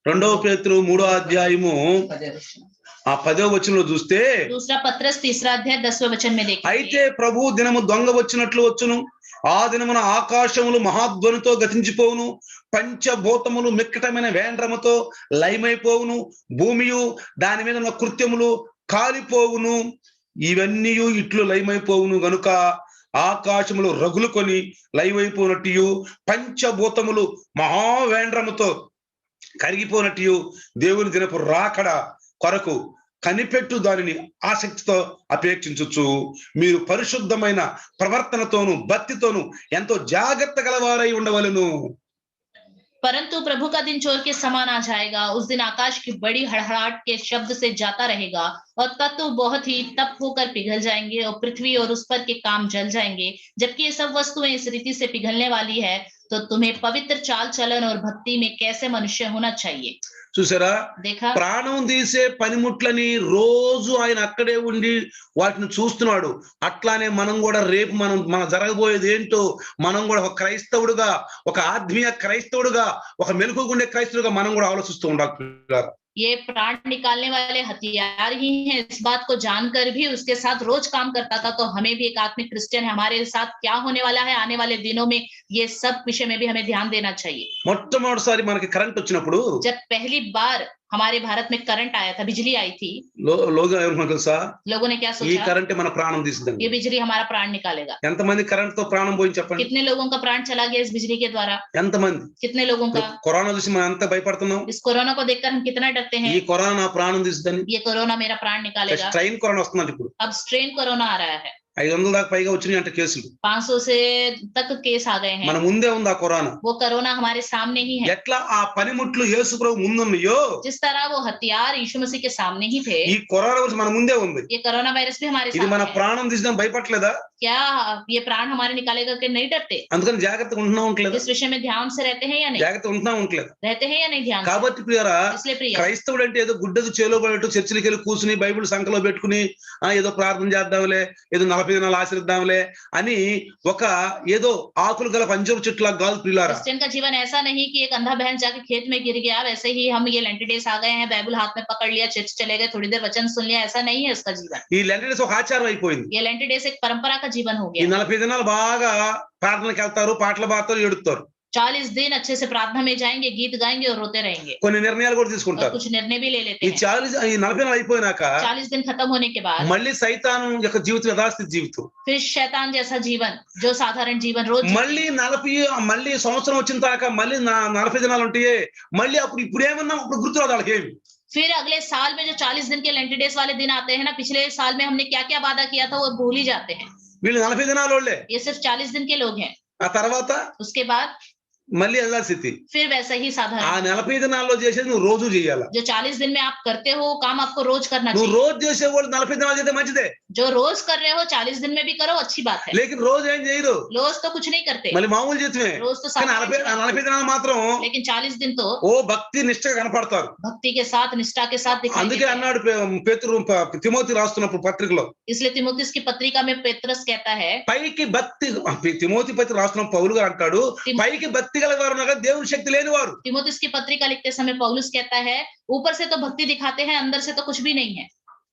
2వ పేతురు 3వ అధ్యాయము ఆ 10వ వచనంలో చూస్తే, दूसरा पत्रस 3रा अध्याय 10वें वचन में देखिए, అయితే ప్రభు దినము దొంగ వచ్చినట్లు వచ్చును, ఆ దినమున ఆకాశములు మహాధ్వనితో గతించిపోవును, పంచభూతములు మిక్కటమైన వేండ్రముతో లయమైపోవును, భూమియు దాని మీద ఉన్న కృత్యములు కాలిపోవును, ఇవన్నీ ఇట్లు లయమైపోవును గనుక ఆకాశములు రగులుకొని లయమైపోనట్టు పంచభూతములు మహావేంద్రముతో కరిగిపోనట్టు దేవుని దినపు రాకడ కొరకు కనిపెట్టు దానిని ఆసక్తితో అపేక్షించచ్చు. మీరు పరిశుద్ధమైన ప్రవర్తనతోను భక్తితోను ఎంతో జాగ్రత్త గలవారై ఉండవలెను. परंतु प्रभु का दिन चोर के समान आ जाएगा। उस दिन आकाश की बड़ी हड़हड़ाहट के शब्द से जाता रहेगा और तत्व बहुत ही तप होकर पिघल जाएंगे और पृथ्वी और उस पर के काम जल जाएंगे। जबकि ये सब वस्तुएं इस रीति से पिघलने वाली है, तो तुम्हें पवित्र चाल चलन और भक्ति में कैसे मनुष्य होना चाहिए। చూసారా, देखा, ప్రాణం తీసే పనిముట్లని రోజు ఆయన అక్కడే ఉండి వాటిని చూస్తున్నాడు. అట్లానే మనం కూడా రేపు మన జరగబోయేది ఏంటో మనం కూడా ఒక క్రైస్తవుడుగా, ఒక ఆత్మీయ క్రైస్తవుడుగా, ఒక మెలకుగుండే క్రైస్తవుడుగా మనం కూడా ఆలోచిస్తూ ఉండాలి. ये प्राण निकालने वाले हथियार ही हैं। इस बात को जानकर भी उसके साथ रोज काम करता था, तो हमें भी एक आत्मिक क्रिश्चियन है, हमारे साथ क्या होने वाला है आने वाले दिनों में, ये सब विषय में भी हमें ध्यान देना चाहिए। మొట్టమొదటిసారి మనకి కరెంట్ వచ్చినప్పుడు जब पहली बार हमारे भारत में करंट आया था, बिजली आई थी, తెలుసా, लोगों ने क्या ఈ सोचा, కరెంటే మన ప్రాణం తీసిందండి. ये बिजली हमारा प्राण निकालेगा। ఎంతమంది కరెంట్ తో ప్రాణం పోయింది చెప్పండి? कितने लोगों का प्राण चला गया इस बिजली के द्वारा, ఎంతమంది? कितने लोगों का। కరోనా చూసి మనం ఎంత భయపడుతున్నాం. इस कोरोना को देखकर हम कितना डरते ఈ हैं, కరోనా నా ప్రాణం తీసిందని. ये कोरोना मेरा प्राण निकालेगा। స్ట్రెయిన్ కరోనా వస్తుందండి ఇప్పుడు. अब स्ट्रेन कोरोना आ रहा है, 500 దాకా పైగా వచ్చినాయి అంటే కేసులు. 500 से तक केस आ गए మన हैं। ముందే ఉంది ఆ కరోనా. वो कोरोना हमारे सामने ही है। ఎట్లా ఆ పనిముట్లు యేసు ప్రభు ముందున్నాయో, जिस तरह वो हथियार यीशु मसीह के सामने ही थे, ఈ కరోనా గురించి మన ముందే ఉంది. ये कोरोना वायरस भी हमारे ఇది మన सामने है। ప్రాణం తీసిన భయపడలేదా? क्या ये प्राण हमारे निकालेगा कि नहीं डरते? అందుకని జాగ్రత్తగా ఉంటున్నా ఉండలేదు. इस विषय में ध्यान से रहते हैं या नहीं, జాగ్రత్తగా ఉంటున్నా ఉండలేదు. रहते हैं या नहीं ध्यान से? కాబట్టి ప్రియరా, इसलिए प्रिय, క్రైస్తవుడు అంటే ఏదో గుడ్డకు చేలో పడేట్టు చర్చిలకి వెళ్ళి కూర్చుని బైబిల్ సంకలో పెట్టుకుని ఏదో ప్రార్థన చేద్దాంలే, ఏదో 40 దినాలు ఆశీర్దాంలే అని ఒక ఏదో ఆకులు గల పంజరు చెట్టులా కాదు ప్రియులారా. क्रिश्चियन का जीवन ऐसा नहीं कि एक अंधा बहन जाके खेत में गिर गया, वैसे ही हम ये लेंटी डेज आ गए हैं, बाइबल हाथ में पकड़ लिया, चर्च चले गए, थोड़ी देर वचन सुन लिया, ऐसा नहीं है इसका जीवन। ఈ లెంట్ డేస్ ఒక ఆచారం అయిపోయింది. ये लेंटी डेज एक परंपरा का जीवन हो ఈ गया। 40 దినాలు బాగా ప్రార్థనకి వెళ్తారు, పాటలు పాడతారు, ఏడుస్తారు. 40 दिन अच्छे से प्रार्थना में जाएंगे, गीत गाएंगे और रोते रहेंगे, కొన్ని నిర్ణయాలు కూడా और తీసుకుంటారు. कुछ निर्णय भी ले लेते ఈ हैं। 40 దినాలు అయిపోయినాక 40 दिन खत्म होने के बाद మళ్ళీ సైతాను యొక్క జీవితం యథాస్థితి జీవితం. फिर शैतान जैसा जीवन, जो साधारण जीवन रोज మళ్ళీ 40 మళ్ళీ సంవత్సరం వచ్చిన దాకా మళ్ళీ 40 దినాలు ఉంటాయి. మళ్ళీ అప్పుడు ఇప్పుడు ఏమన్నా ఇప్పుడు గుర్తురాదు వాళ్ళకి ఏమి. फिर अगले साल में जो 40 दिन के लेंटी डेज वाले दिन आते हैं ना, पिछले साल में हमने क्या क्या वादा किया था वो भूल ही जाते हैं। వీళ్ళు 40 దినాల వాళ్ళే. ये सिर्फ 40 दिन के लोग हैं। ఆ తర్వాత उसके बाद మళ్ళీ యథాస్థితి. फिर वैसा ही ఆ साधारण, 40 దినాల్లో చేసేది నువ్వు రోజు చేయాలా. जो 40 दिन में आप करते हो वो काम आपको रोज करना నువ్వు चाहिए। రోజు చేసేవాళ్ళు 40 దినాలు చేస్తే మంచిదే. जो रोज कर रहे हो 40 दिन में भी करो, अच्छी बात है। లేకిన్ రోజు ఏం చేయరు, रोज तो कुछ नहीं करते, మళ్ళీ మామూలు జీవితమే. रोज तो కానీ साधारण जीवन। 40 దినాలు మాత్రం लेकिन 40 दिन तो ఓ భక్తి నిష్ఠగా కనపడతారు. भक्ति के साथ, निष्ठा के साथ दिखाई అందుకే देते हैं। అన్నాడు పేతురు తిమోతి రాస్తున్నప్పుడు పత్రికలో, इसलिए तिमोथियुस की पत्रिका में पेत्रस कहता है, పైకి భక్తి, తిమోతి పత్రిక రాస్తున్న పౌలు గారు అంటాడు, పైకి భక్తి గలవారు అనగా దేవుని శక్తి లేనివారు. तिमोथियुस की पत्रिका लिखते समय पौलुस कहता है, ऊपर से तो भक्ति दिखाते हैं, अंदर से तो कुछ भी नहीं है,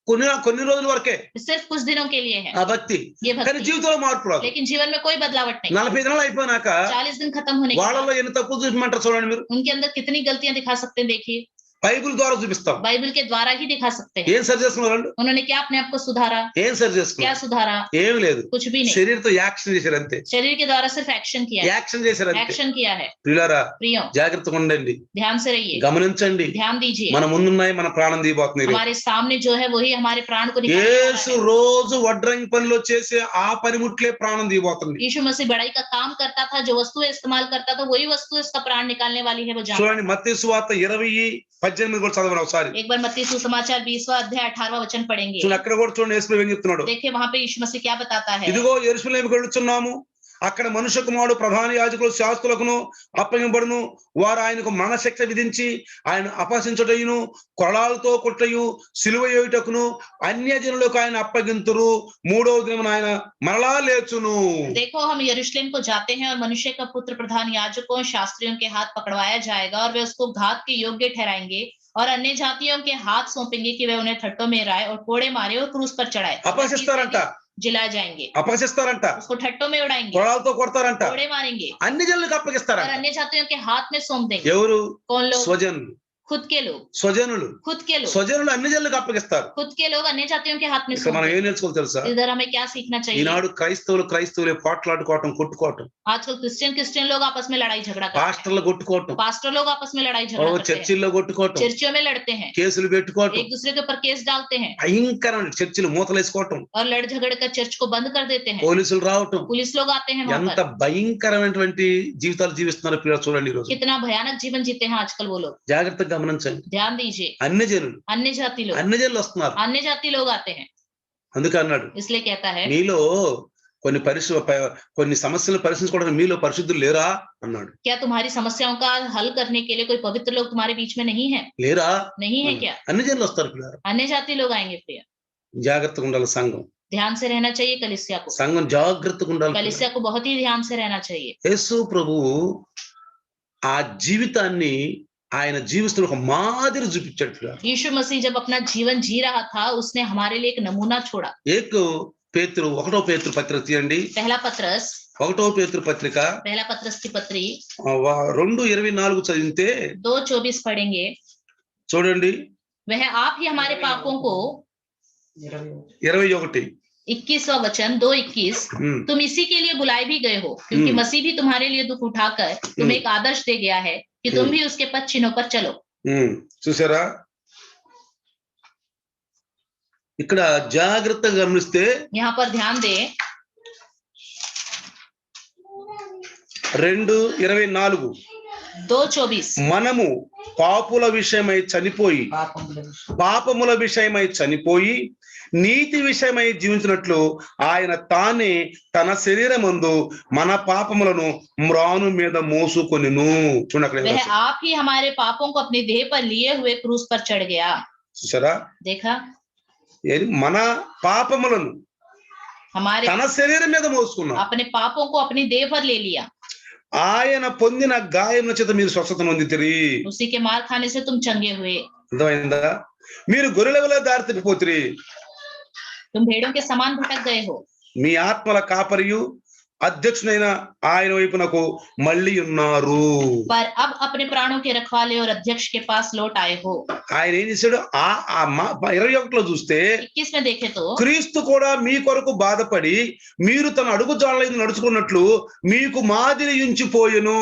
కొన్ని రోజుల వరకే सिर्फ कुछ दिनों के लिए है ఆ భక్తి. ये కానీ भक्ति। జీవితంలో మార్పు రాదు. लेकिन जीवन में कोई बदलावट नहीं। 40 దినాలు అయిపోయినాక 40 दिन खत्म होने के बाद వాళ్ళలో ఎన్ని తప్పులు చూపించమంటారు చూడండి మీరు. उनके अंदर कितनी गलतियां दिखा सकते हैं, देखिए। బైబిల్ ద్వారా చూపిస్తాం. बाइबल के द्वारा ही दिखा सकते हैं। ఏం సరి చేసుకున్నారండి? उन्होंने क्या अपने आप को सुधारा, ఏం సరి क्या చేసుకున్నారు? सुधारा? ఏమి లేదు. कुछ भी नहीं। శరీరంతో యాక్షన్ చేశారు అంతే. शरीर के द्वारा सिर्फ एक्शन किया है, యాక్షన్ చేశారు అంతే. एक्शन किया है। ప్రియులారా, प्रियो, జాగ్రత్తగా ఉండండి, ध्यान से रहिए, గమనించండి. ध्यान दीजिए। మన ముందున్నాయి, మన ప్రాణం తీయబోతున్నారు. हमारे सामने जो है वही हमारे प्राण को निकालने वाला యేసు है। రోజు వడ్రంగి పనిలో చేసే ఆ పనిముట్లే ప్రాణం తీయబోతుంది. यीशु मसीह बढ़ाई का काम करता था, जो वस्तु इस्तेमाल करता था वही वस्तु इसका प्राण निकालने वाली है, वो जानता। చూడండి, మత్తయి సువార్త 20:18 కూడా చదవండి ఒకసారి. एक बार मत्ती सुसमाचार 20वां अध्याय 18वां वचन पढ़ेंगे। చూడండి, అక్కడ కూడా చూడండి యేసు ప్రభు ఏం చెప్తున్నాడు. देखिए वहां पे यीशु मसीह क्या बताता है। ఇదిగో యెరూషలేముకు వెళ్తున్నాము, అక్కడ మనుష్య కుమారుడు ప్రధాన యాజకులు శాస్త్రులకును అప్పగింపబడును, వారు ఆయనకు మరణశిక్ష విధించి ఆయన అపహసించుటయును, కొరడాలతో కొట్టయు, సిలువ వేయుటకును అన్యజనులకు ఆయన అప్పగింతురు, మూడవ దినమున ఆయన మరలా లేచును. देखो हम यरूशलेम को जाते हैं और मनुष्य का पुत्र प्रधान याजकों शास्त्रियों के हाथ पकड़वाया जाएगा और वे उसको घात के योग्य ठहराएंगे और अन्य जातियों के हाथ सौंपेंगे कि वे उन्हें ठट्टों में राय और कोड़े मारे और क्रूस पर चढ़ाए, అపహసిస్తారంట, जिलाए जाएंगे, అపహసిస్తారంట, उसको ठट्टों में उड़ाएंगे, కొరడాలతో కొడతారంట, कोड़े मारेंगे అన్ని జనులకు और అప్పగిస్తారంట. अन्य जातियों के हाथ में सौंप देंगे। ఎవరు? कौन लोग? స్వజనులు, खुद के लोग, స్వజనులు खुद के लोग, స్వజనులు అన్ని జనులకు అప్పగిస్తారు. खुद के लोग अन्य जातियों के हाथ में ఇక్కడ सौंप మనం देते ఏం నేర్చుకోవాలి తెలుసా? हैं। इधर हमें क्या सीखना चाहिए? ఈనాడు క్రైస్తవులే పోట్లాడుకోవటం, కొట్టుకోవటం, आजकल क्रिश्चियन लोग आपस में लड़ाई झगड़ा करते हैं, పాస్టర్లు కొట్టుకోవటం, पास्टर लोग आपस में लड़ाई झगड़ा करते हैं, చర్చిల్లో కొట్టుకోవటం, चर्चियों में लड़ते हैं, కేసులు పెట్టుకోవటం, एक दूसरे के ऊपर केस डालते हैं భయంకరమైన చర్చిలు మూతలేసుకోవటం, और लड़ झगड़ कर चर्च को बंद कर देते हैं, పోలీసులు రావటం, पुलिस लोग आते हैं वहां ఎంత पर। భయంకరమైనటువంటి జీవితాలు జీవిస్తున్నారు పిల్లలు చూడండి ఈరోజు. कितना भयानक जीवन जीते हैं आजकल वो लोग, జాగ్రత్తగా గమనించండి. ध्यान दीजिए। అన్ని జనులు अन्य जाति लोग, అన్ని జనులు వస్తున్నారు. अन्य जाति लोग आते हैं, అందుకే అన్నాడు, इसलिए कहता है మీలో కొన్ని సమస్యలు పరిశీలించుకోవడానికి మీలో పరిశుద్ధులు లేరా అన్నాడు. क्या तुम्हारी समस्याओं का हल करने के लिए कोई पवित्र लोग तुम्हारे बीच में नहीं है? లేరా? नहीं है क्या? అన్ని జనులు వస్తారు పిల్లలు. अन्य जाति लोग आएंगे प्रिय, జాగ్రత్తగా ఉండాలి సంఘం. ध्यान से रहना चाहिए कलीसिया को, సంఘం జాగ్రత్తగా ఉండాలి. कलीसिया को बहुत ही ध्यान से रहना चाहिए। యేసు ప్రభువు ఆ జీవితాన్ని ఆయన జీవిస్తున్న ఒక మాదిరి చూపించాడు. यीशु मसीह जब अपना जीवन जी रहा था, उसने हमारे लिए एक नमूना छोड़ा। ఒకటో పేతురు పత్రిక తీయండి. पहला पत्रस పహలా పత్రిక की पत्री 2:24 చదివితే 2:24 पढ़ेंगे। చూడండి. वह आप ही हमारे पापों को 21 21वां वचन 2:21 तुम इसी के लिए बुलाए भी गए हो, क्योंकि मसीह भी तुम्हारे लिए दुख उठाकर तुम्हें एक आदर्श दे गया है कि तुम भी उसके पद चिन्हों पर चलो। చూసారా? ఇక్కడ జాగ్రత్తగా గమనిస్తే यहाँ पर ध्यान दे 2:24 2:24 మనము పాపముల విషయమై చనిపోయి నీతి విషయమై జీవించినట్లు ఆయన తానే తన శరీరమందు మన పాపములను మ్రాను మీద మోసుకొనెను. చూడండి, वह आप ही हमारे पापों को अपने देह पर लिए हुए क्रूस पर चढ़ गया। చూసారా? देखा? మన పాపములను हमारे తన శరీరం మీద మోసుకున్నాడు. अपने पापों को अपनी देह पर ले लिया। ఆయన పొందిన గాయముల చేత మీరు స్వస్థత పొందితిరి. उसी के मार खाने से तुम चंगे हुए। అర్థమైందా? మీరు గొర్రెల వలె దారి తప్పిపోతిరి. तुम भेड़ों के समान भटक गए हो। మీ ఆత్మల కాపరియు అధ్యక్షుడైన ఆయన వైపునకు మళ్ళీ ఉన్నారు. पर अब अपने प्राणों के रखवाले और अध्यक्ष के पास लौट आए हो। ఆయన ఏం చేశాడు? 21లో చూస్తే 21 में देखे तो క్రీస్తు కూడా మీ కొరకు బాధపడి మీరు తన అడుగు జాడలైన నడుచుకున్నట్లు మీకు మాదిరి ఉంచిపోయెను.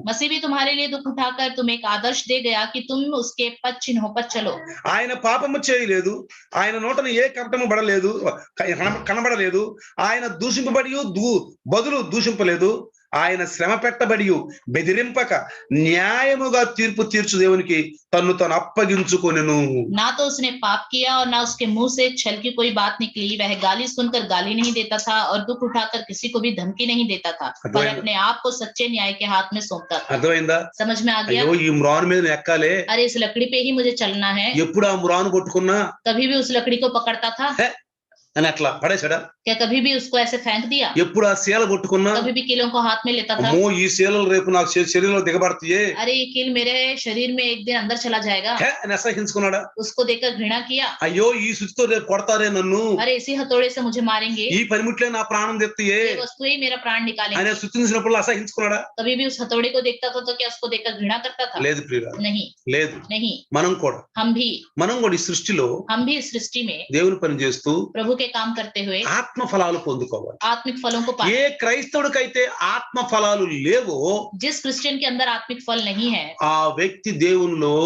मसीह भी तुम्हारे लिए दुख उठाकर तुम एक आदर्श दे गया कि तुम उसके पद चिन्हों पर चलो। ఆయన పాపము చేయలేదు, ఆయన నోటన ఏ కపటము పడలేదు, కనబడలేదు, ఆయన దూషింపబడి బదులు దూషింపలేదు, ఆయన శ్రమ పెట్టబడి బెదిరింపక న్యాయముగా తీర్పు తీర్చు దేవునికి తన్ను తను అప్పగించుకొనెను. ना तो उसने पाप किया और ना उसके मुंह से छल की कोई बात निकली। वह गाली सुनकर गाली नहीं देता था और दुख उठाकर किसी को भी धमकी नहीं देता था, पर अपने आप को सच्चे न्याय के हाथ में सौंपता था। అర్థమైందా? समझ में आ गया? అయ్యో ఈ మ్రాను మీద ఎక్కాలే, अरे इस लकड़ी पे ही मुझे चलना है। ఎప్పుడు ఆ మ్రాను కొట్టుకున్నా कभी भी उस लकड़ी को पकड़ता था అని అట్లా పడేసాడా? क्या? कभी भी उसको ऐसे फेंक दिया? ఎప్పుడు ఆ శీల కొట్టుకున్నా कभी भी कीलों को हाथ में लेता था? అమ్మో ఈ శీలలు రేపు నాకు శరీరంలో దిగబడతాయే अरे ये कील मेरे शरीर में एक दिन अंदर चला जाएगा, అని అసహించుకున్నాడా? उसको देखकर घृणा किया। అయ్యో ఈ సుత్తితో రేపు కొడతారే నన్ను, अरे इसी हथौड़े से मुझे मारेंगे, ఈ పనిముట్లే నా ప్రాణం తెత్తియే ये वस्तु ही मेरा प्राण निकालेंगे। ఆయన సుత్తించినప్పుడు అసహించుకున్నాడా? कभी भी उस हथौड़े को देखता था तो क्या उसको देखकर घृणा करता था? లేదు ప్రియుడా, नहीं, లేదు. नहीं। మనం కూడా हम भी ఈ సృష్టిలో इस सृष्टि में దేవుని పని చేస్తూ प्रभु के काम करते हुए ఆత్మ ఫలాలు పొందుకోవాలి. आत्मिक फलों को ఏ క్రైస్తవుడికైతే ఆత్మ ఫలాలు లేవో, जिस क्रिश्चियन के अंदर आत्मिक फल नहीं है, ఆ వ్యక్తి దేవునిలో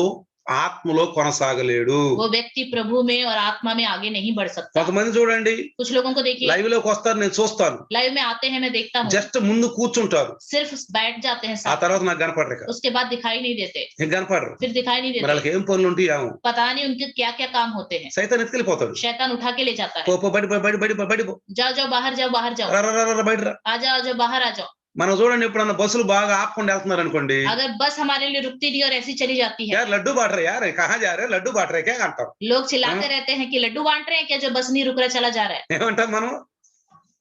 ఆత్మలో కొనసాగలేడు. वो व्यक्ति प्रभु में और आत्मा में आगे नहीं बढ़ सकता। కొంతమంది చూడండి, कुछ लोगों को देखिए లైవ్ లోకి వస్తారు, నేను చూస్తాను, लाइव में आते हैं, मैं देखता हूँ, జస్ట్ ముందు కూర్చుంటారు, सिर्फ बैठ जाते हैं ఆ साथ, తర్వాత నాకు కనపడరు, उसके बाद दिखाई नहीं देते, కనపడరు. फिर दिखाई नहीं మరి देते। వాళ్ళకి ఏం పనులు ఉంటాయి ఏమో, पता नहीं उनके क्या क्या काम होते हैं। సైతాన్ ఎత్తుకెళ్ళిపోతాడు. शैतान उठा के ले जाता है, పో పో బడి బడి బడి బడి పో, जाओ जाओ बाहर जाओ, बाहर जाओ, రా రా రా రా బయట రా. आ जाओ बाहर आ जाओ। మనం చూడండి, ఎప్పుడన్నా బస్సులు బాగా ఆపకుండా వెళ్తున్నారు అనుకోండి, अगर बस हमारे लिए रुकती नहीं और ऐसी चली जाती है, యార్ లడ్డు బాట రే, యార్ కహా జా రే, లడ్డు బాట రే క్యా అంటాం. लोग चिल्लाते रहते हैं कि लड्डू बांट रहे हैं क्या, जो बस नहीं रुक रहा चला जा रहा है। ఏమంటాం మనం?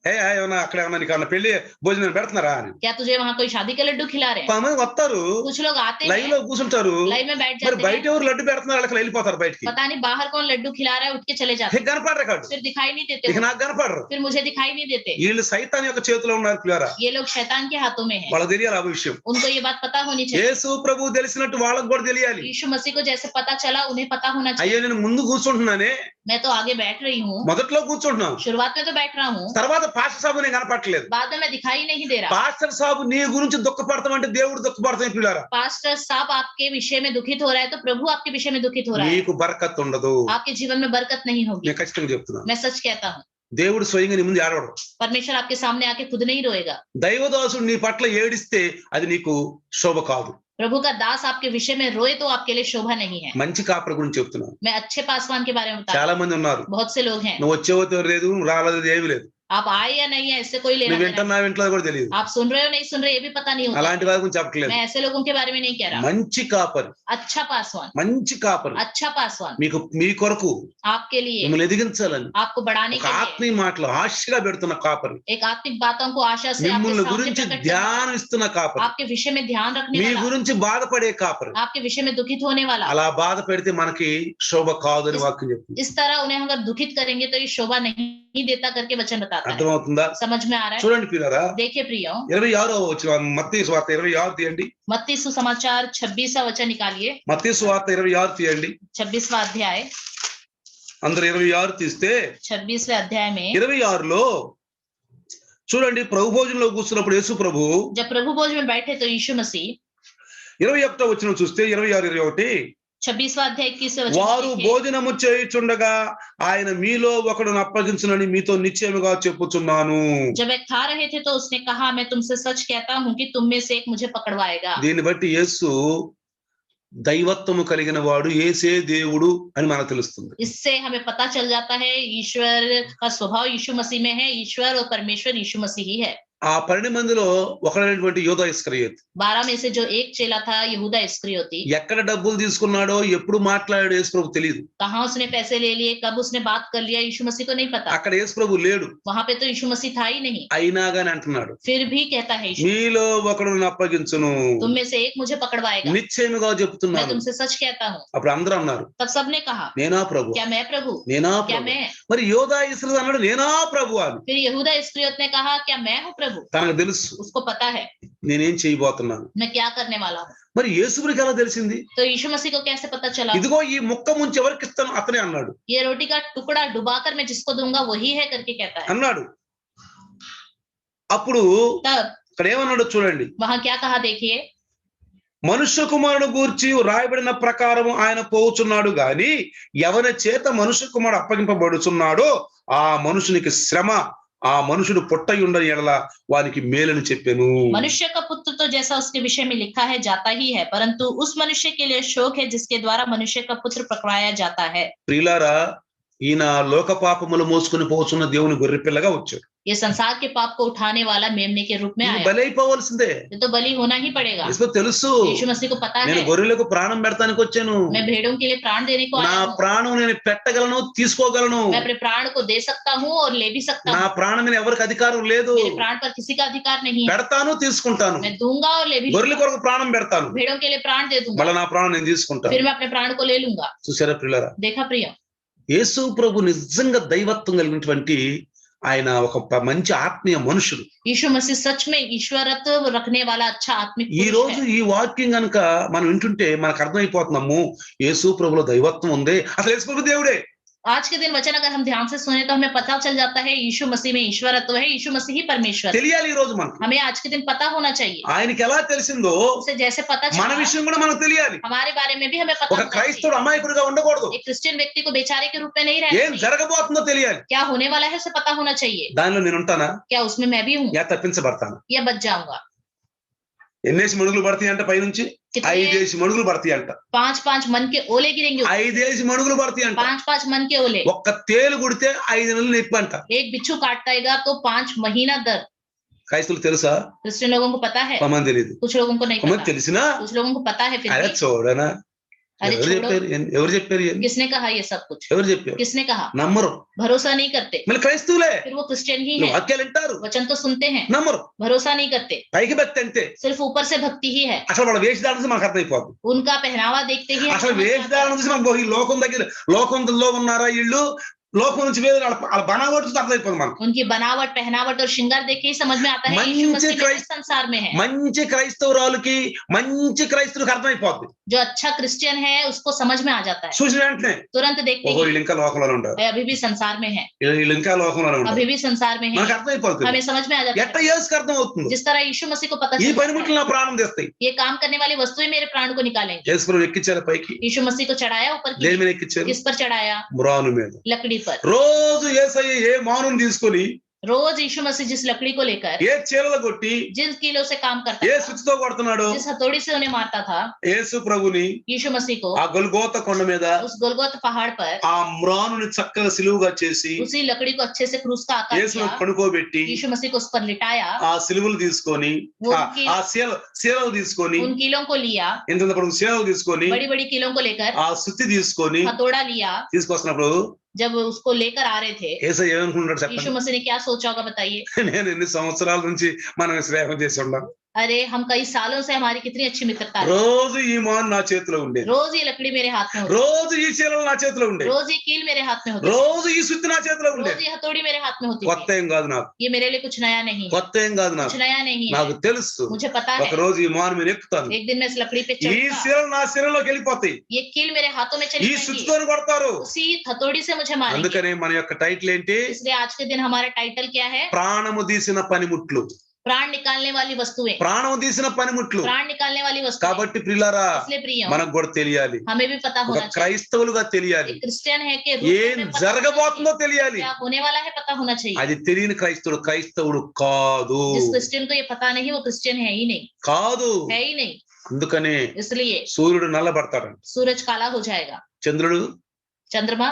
ఏమన్నా అక్కడ ఏమన్నా నీకు ఏమన్నా పెళ్లి భోజనం పెడుతున్నారా అని क्या तुझे वहाँ कोई शादी का लड्डू खिला रहे हैं? కొంతమంది వస్తారు, कुछ लोग आते లైవ్ हैं, లో కూర్చుంటారు, लाइन में बैठ మరి जाते బయట हैं, ఎవరు లడ్డు పెడుతున్నారు వాళ్ళకి వెళ్ళిపోతారు బయటికి, पता नहीं बाहर कौन लड्डू खिला रहा है, उठ के चले जाते ఇక కనపడరు కాదు, हैं, फिर दिखाई नहीं देते ఇక वो, నాకు కనపడరు. फिर मुझे दिखाई नहीं देते. వీళ్ళు సైతాన్ యొక్క చేతిలో ఉన్నారు పిల్లరా, ये लोग शैतान के हाथों में हैं. వాళ్ళకి తెలియాలి ఆ విషయం. उनको ये बात पता होनी चाहिए. యేసు ప్రభు తెలిసినట్టు వాళ్ళకి కూడా తెలియాలి. यीशु मसीह को जैसे पता चला उन्हें पता होना चाहिए. అయ్యో నేను ముందు కూర్చుంటున్నానే, मैं तो आगे बैठ रही हूँ, మొదట్లో కూర్చుంటున్నాం, शुरुआत में तो बैठ रहा हूँ, తర్వాత పాస్టర్ సాబు నేను కనపడట్లేదు. बाद में मैं दिखाई नहीं दे रहा. పాస్టర్ సాబు నీ గురించి దుఃఖపడతామంటే దేవుడు దుఃఖపడతాయి పిల్లరా, पास्टर साहब आपके विषय में दुखित हो रहा है तो प्रभु आपके विषय में दुखित हो रहा है. నీకు బరకత్ ఉండదు. आपके जीवन में बरकत नहीं होगी. నేను ఖచ్చితంగా చెప్తున్నా, मैं सच कहता हूँ. దేవుడు స్వయంగా నీ ముందు ఏడవడు. परमेश्वर आपके सामने आके खुद नहीं रोएगा. దైవదాసుడు నీ పట్ల ఏడిస్తే అది నీకు శోభ కాదు. प्रभु का दास आपके विषय में रोए तो आपके लिए शोभा नहीं है. మంచి కాపరి గురించి చెప్తున్నాను. मैं अच्छे पासवान के बारे में बता रहा చాలా हूं. మంది ఉన్నారు, बहुत से लोग हैं, నువ్వు వచ్చేవో లేదు, నువ్వు రాలేదు, ఏమీ లేదు, आप आए या नहीं है इससे कोई लेना నువ్వు देना వింటున్నా వింటలో కూడా తెలియదు. नहीं. आप सुन रहे हो नहीं सुन रहे ये भी पता नहीं होता. అలాంటి వారి గురించి చెప్పట్లేదు. मैं ऐसे लोगों के बारे में नहीं कह रहा. మంచి కాపరి, अच्छा पासवान, మంచి కాపరి अच्छा पासवान మీకు మీ కొరకు आपके लिए, మిమ్మల్ని ఎదిగించాలని आपको बढ़ाने ఒక के लिए, ఆత్మీయ మాటలు ఆశగా పెడుతున్న కాపరి, एक आत्मिक बातों को आशा से आपके మిమ్మల్ని सामने గురించి प्रकट करने ధ్యానం ఇస్తున్న वाला, కాపరి, आपके विषय में ध्यान रखने మీ वाला, గురించి బాధపడే కాపరి. आपके विषय में दुखित होने वाला. అలా బాధ పెడితే మనకి శోభ కాదని వాక్యం చెప్తుంది. इस तरह उन्हें अगर दुखित करेंगे तो ये शोभा नहीं देता करके वचन बताता है. అర్థమవుతుందా? समझ में आ रहा है? చూడండి పిల్లరా, देखिए प्रियो, 26వ వచనం, మత్తయి సువార్త 26 తీయండి. मत्ती सुसमाचार 26वां वचन निकालिए. మత్తయి సువార్త 26 తీయండి. 26वां अध्याय, అందరూ 26 తీస్తే 26वें अध्याय में 26లో చూడండి, ప్రభు భోజనంలో కూర్చున్నప్పుడు యేసు ప్రభు जब प्रभु भोज में बैठे तो यीशु मसीह, 21వ వచనం చూస్తే 26, 21 26वां अध्याय 21वें वचन వారు देखिए, భోజనము చేయుచుండగా ఆయన మీలో ఒకడును అప్పగించునని మీతో నిశ్చయముగా చెప్పుచున్నాను. जब वे खा रहे थे तो उसने कहा, मैं तुमसे सच कहता हूँ कि तुम में से एक मुझे पकड़वाएगा. దీన్ని బట్టి యేసు దైవత్వము కలిగిన వాడు, యేసే దేవుడు అని మనకు తెలుస్తుంది. इससे हमें पता चल जाता है ईश्वर का स्वभाव यीशु मसीह में है. ईश्वर और परमेश्वर यीशु मसीह ही है. ఆ 12 మందిలో ఒకడైనటువంటి యోధా ఇస్కరియోతు 12 में से जो एक चेला था यहूदा इस्करियोती, ఎక్కడ డబ్బులు తీసుకున్నాడో, ఎప్పుడు మాట్లాడాడో యేసు ప్రభు తెలియదు. कहाँ उसने पैसे ले लिए, कब उसने बात कर लिया, यीशु मसीह को नहीं पता. అక్కడ యేసు ప్రభు లేడు, वहां पे तो यीशु मसीह था ही नहीं. అయినా గాని అంటున్నాడు, फिर भी कहता है यीशु, మీలో ఒకడును అప్పగించును, तुम में से एक मुझे पकड़वाएगा. నిశ్చయముగా मैं చెప్తున్నాను. तुमसे सच कहता हूँ. అప్పుడు అందరూ అన్నారు, तब सबने कहा, నేనా ప్రభు, क्या मैं प्रभु, నేనా क्या ప్రభు. मैं. మరి యోధా ఇస్కరియోతు అన్నాడు, నేనా ప్రభు అని. फिर यहूदा इस्करियोत ने कहा, क्या मैं हूँ प्रभु. తనకు తెలుసు उसको पता है నేనేం చేయబోతున్నాను. मैं क्या करने वाला हूँ. మరి యేసుకి ఎలా తెలిసింది? तो यीशु मसीह को कैसे पता चला. ఇదిగో ఈ ముక్క ముంచి ఎవరికి ఇస్తాను అతనే అన్నాడు. ये रोटी का टुकड़ा डुबाकर मैं जिसको दूंगा वही है करके कहता है. అన్నాడు. అప్పుడు तब ఇక్కడ ఏమన్నాడో చూడండి, वहां क्या कहा देखिए, మనుష్య కుమారుడు గూర్చి రాయబడిన ప్రకారం ఆయన పోవుచున్నాడు గాని ఎవరి చేత మనుష్య కుమారుడు అప్పగింపబడుచున్నాడో ఆ మనుషునికి శ్రమ, ఆ మనుషుడు పొట్టయి ఉండని ఎడల వానికి మేలని చెప్పాను. मनुष्य का पुत्र तो जैसा उसके विषय में लिखा है जाता ही है, परंतु उस मनुष्य के लिए शोक है जिसके द्वारा मनुष्य का पुत्र पकड़ाया जाता है. ప్రియులారా, ఈయన లోక పాపములు మోసుకుని పోచున్న దేవుని గొర్రె పిల్లగా వచ్చాడు. ये संसार के पाप को उठाने वाला मेमने के रूप में ఈయన आया. బలైపోవలసిందే. ये तो बलि होना ही पड़ेगा. యేసుకు తెలుసు, यीशु मसीह को पता నేను है గొర్రెలకు ప్రాణం పెడతానికి వచ్చాను. मैं भेड़ों के लिए प्राण देने को నా आया हूँ. ప్రాణం నేను పెట్టగలను, తీసుకోగలను. मैं अपने प्राण को दे सकता हूँ और ले भी सकता నా हूँ. ప్రాణం మీద ఎవరికి అధికారం లేదు. मेरे प्राण पर किसी का अधिकार नहीं है. పెడతాను, తీసుకుంటాను. मैं दूंगा और ले भी గొర్రెల लूंगा. కొరకు ప్రాణం పెడతాను, भेड़ों के लिए प्राण दे दूंगा, మళ్ళీ నా ప్రాణం నేను తీసుకుంటాను. फिर मैं अपने प्राण को ले लूंगा. చూసారా ప్రియులారా, देखा प्रिय, యేసు ప్రభు నిజంగా దైవత్వం కలిగినటువంటి ఆయన ఒక మంచి ఆత్మీయ మనుషుడు. यीशु मसीह सच में ईश्वरत्व रखने वाला अच्छा आत्मिक ఈ पुरुष రోజు है. ఈ వాక్యం గనుక మనం వింటుంటే మనకు అర్థమైపోతున్నాము, యేసు ప్రభులో దైవత్వం ఉంది. అసలు యేసు ప్రభు దేవుడే. आज के दिन वचन अगर हम ध्यान से सुने तो हमें पता चल जाता है यीशु मसीह में ईश्वरत्व है, यीशु मसीह ही परमेश्वर है. తెలియాలి ఈ రోజు మనకు. हमें आज के दिन पता होना चाहिए. ఆయనకి ఎలా తెలిసిందో उसे जैसे पता మన चला విషయం కూడా మనకు తెలియాలి. हमारे बारे में भी हमें पता ఒక होना चाहिए. క్రైస్తవుడు అమాయకుడిగా ఉండకూడదు. एक क्रिश्चियन व्यक्ति को बेचारे के रूप में नहीं रहना ఏం चाहिए. జరగబోతుందో తెలియాలి. क्या होने वाला है उसे पता होना चाहिए. దానిలో నేను ఉంటానా, क्या उसमें मैं भी हूँ యా తప్పించబడతాను. या बच जाऊंगा. ఎన్నేసి మణుగులు పడతాయి అంట పైనుంచి? कितने 5 మణుగులు పడతాయి అంట. 5 मन के ओले गिरेंगे. 5 మణుగులు పడతాయి అంట. 5 मन के ओले. ఒక్క తేలు కుడితే 5 నెలలు నొప్పి అంట. एक बिच्छू काटेगा तो 5 महीना दर्द. క్రైస్తవులు తెలుసా? क्रिश्चियन लोगों को पता है, కొంతమంది తెలియదు. कुछ लोगों को नहीं కొంతమంది पता. తెలిసినా कुछ लोगों को पता है फिर అరే भी. చూడనా अरे ఎవరు छोड़ो, చెప్పారు ఎవరు చెప్పారు ఇవన్నీ? किसने कहा ये सब कुछ? ఎవరు చెప్పారు? किसने कहा? నమ్మరు. भरोसा नहीं करते, మళ్ళీ క్రైస్తవులే फिर वो क्रिश्चियन ही వీళ్ళు है, వాక్యాలు వింటారు, वचन तो सुनते हैं, నమ్మరు. भरोसा नहीं करते, పైకి భక్తి అంతే. सिर्फ ऊपर से भक्ति ही है, అసలు వాళ్ళ వేషధారణ చూసి మనకు అర్థమైపోతుంది. उनका पहनावा देखते ही हमें అసలు समझ में आता వేషధారణ है। చూసి మనకు ఈ లోకం దగ్గర లోకంలో ఉన్నారా వీళ్ళు, లోకం నుంచి వేరే వాళ్ళ బనావట్ చూసి అర్థమైపోతుంది మనకు. उनकी बनावट, पहनावट और श्रृंगार देख के ही समझ में आता है यीशु మంచి मसीह किस संसार में है। మంచి క్రైస్తవురాలకి మంచి క్రైస్తవులకు అర్థమైపోద్ది. जो अच्छा क्रिश्चियन है उसको समझ में आ जाता है, చూసిన వెంటనే तुरंत देखते ఓహో ही వీళ్ళు ఇంకా లోకంలోనే ఉంటారు, वे अभी भी संसार में है, వీళ్ళు ఇంకా లోకంలోనే ఉంటారు, अभी भी संसार में है, మనకు అర్థమైపోతుంది. हमें समझ में आ जाता ఎట్ట है। యేసుకి అర్థం అవుతుంది, जिस तरह यीशु मसीह को पता ఈ चलता పనిముట్లు है నా ప్రాణం తెస్తాయి. ये काम करने वाली वस्तुएं मेरे प्राण को निकालेंगे। యేసు ప్రభు ఎక్కించారు పైకి, यीशु मसीह को चढ़ाया ऊपर की, దేని మీద ఎక్కించారు? किस पर चढ़ाया? మ్రాను మీద. लकड़ी पर। రోజు యేసయ్య ఏ మానుని తీసుకొని रोज यीशु मसीह जिस लकड़ी को लेकर, ఏ చీరలు కొట్టి जिन कीलों से काम करता ఏ था, సుత్తితో కొడుతున్నాడు जिस हथौड़ी से उन्हें मारता था, యేసు ప్రభుని यीशु मसीह को ఆ గొల్గోత కొండ మీద उस गोलगोथ पहाड़ पर ఆ మ్రానుని చక్కగా సిలువుగా చేసి उसी लकड़ी को अच्छे से क्रूस का आकार యేసును दिया, పడుకోబెట్టి यीशु मसीह को उस पर लिटाया, ఆ సిలువలు తీసుకొని वो ఆ శీలలు తీసుకొని उन कीलों को लिया, ఇంత పొడుగు శీలలు తీసుకొని बड़ी बड़ी कीलों को लेकर ఆ సుత్తి తీసుకొని हथौड़ा लिया। తీసుకొస్తున్నప్పుడు जब उसको लेकर आ रहे थे, యేసయ్య ఏమనుకుంటున్నాడు यीशु చెప్పండి? मसीह ने क्या सोचा होगा बताइए? నేను ఎన్ని సంవత్సరాల నుంచి మనం స్నేహం చేసి ఉన్నాం, अरे हम कई सालों से हमारी कितनी अच्छी मित्रता है, రోజు ఈ మాను నా చేతిలో ఉండేది, रोज ये लकड़ी मेरे हाथ में होती, రోజు ఈ చీరలు నా చేతిలో ఉండేది, रोज ये कील मेरे हाथ में होती, రోజు ఈ సుత్తి నా చేతిలో रोज ఉండేది. ये हथौड़ी मेरे हाथ में होती కొత్త थी। ఏం కాదు నాకు, ये मेरे लिए कुछ नया नहीं है, కొత్త ఏం కాదు నాకు, कुछ नया नहीं है, నాకు తెలుసు मुझे पता ఒక है రోజు ఈ మాను మీద ఎక్కుతాను, एक दिन मैं इस लकड़ी पे ఈ चढ़ूंगा, శీలలు నా శరీరంలోకి వెళ్ళిపోతాయి, ये कील मेरे हाथों में ఈ चली जाएगी, సుత్తితో కొడతారు. उसी हथौड़ी से मुझे मारेंगे। అందుకనే మన యొక్క టైటిల్ ఏంటి? इसलिए आज के दिन हमारा टाइटल क्या है? ప్రాణము తీసిన పనిముట్లు. प्राण निकालने वाली वस्तुएं, ప్రాణము తీసిన పనిముట్లు. प्राण निकालने वाली वस्तुएं। కాబట్టి ప్రియులారా इसलिए प्रिय మనకు కూడా తెలియాలి, हमें भी पता ఒక होना चाहिए, క్రైస్తవులుగా తెలియాలి, एक क्रिश्चियन है कि रूप में ఏం पता होना జరగబోతుందో चाहिए, తెలియాలి. क्या होने वाला है पता होना चाहिए। అది తెలియని క్రైస్తవుడు క్రైస్తవుడు కాదు, जिस क्रिश्चियन को ये पता नहीं वो क्रिश्चियन है ही नहीं, కాదు. है ही नहीं। అందుకనే इसलिए సూర్యుడు నల్లబడతాడు, सूरज काला हो जाएगा, చంద్రుడు चंद्रमा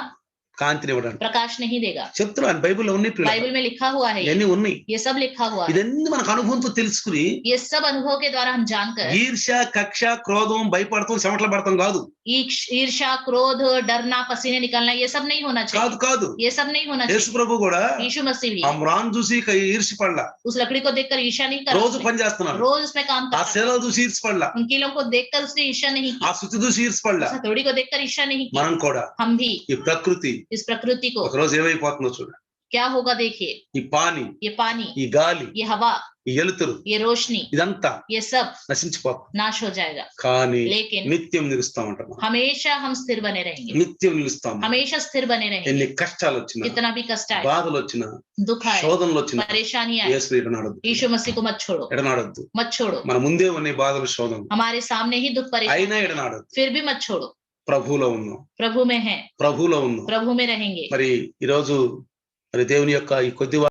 కాంతినివ్వడానికి प्रकाश नहीं देगा। చెప్తున్నాను, బైబిల్లో ఉన్నాయి ప్రియులారా, बाइबल में लिखा हुआ है, ఇవన్నీ ఉన్నాయి. ये सब लिखा हुआ है। ఇదన్నీ మనకు అనుభవంతో తెలుసుకుని ये सब अनुभव के द्वारा हम जानकर ఈర్ష్య కక్ష క్రోధం భయపడతాం చెమటలు పడతాం కాదు, ईर्ष्या, क्रोध, डरना, पसीने निकलना ये सब नहीं होना కాదు चाहिए, కాదు. ये सब नहीं होना యేసు चाहिए। ప్రభు కూడా यीशु मसीह भी ఆ మ్రాను చూసి ఈర్ష్యపడలా, उस लकड़ी को देखकर ईर्ष्या नहीं कर రోజు रहा, పని చేస్తున్నాడు. रोज उसमें काम ఆ करता, శీలలు చూసి ఈర్ష్యపడలా, उन कीलों को देखकर उसने ईर्ष्या नहीं ఆ की, శుద్ధి చూసి ఈర్ష్యపడలా. उस हथौड़ी को देखकर ईर्ष्या नहीं की। మనం కూడా हम भी ఈ ప్రకృతి इस प्रकृति को ఒకరోజు ఏమైపోతుందో చూడండి. क्या होगा देखिए, ఈ పాని, ये पानी, ఈ గాలి, ये हवा, ఈ వెలుతురు ये रोशनी, ఇదంతా ये सब నశించిపోతుంది, नाश हो जाएगा, కానీ लेकिन నిత్యం నిలుస్తా ఉంటాం, हमेशा हम स्थिर बने रहेंगे, నిత్యం నిలుస్తాం. हमेशा स्थिर बने रहेंगे। ఎన్ని కష్టాలు వచ్చినా, कितना भी कष्ट आए, బాధలు వచ్చినా, दुख आए, శోధనలు వచ్చినా परेशानी आए, యేసు ఎడనాడొద్దు, यीशु मसीह को मत छोड़ो, ఎడనాడొద్దు. मत छोड़ो। మన ముందే ఉన్నాయి బాధలు శోధనలు, हमारे सामने ही दुख परेशानी అయినా है, ఎడనాడొద్దు. फिर भी मत छोड़ो। ప్రభువులో ఉన్నాం, प्रभु में है, ప్రభువులో ఉన్నాం. प्रभु में रहेंगे। మరి ఈరోజు మరి దేవుని యొక్క ఈ కొద్ది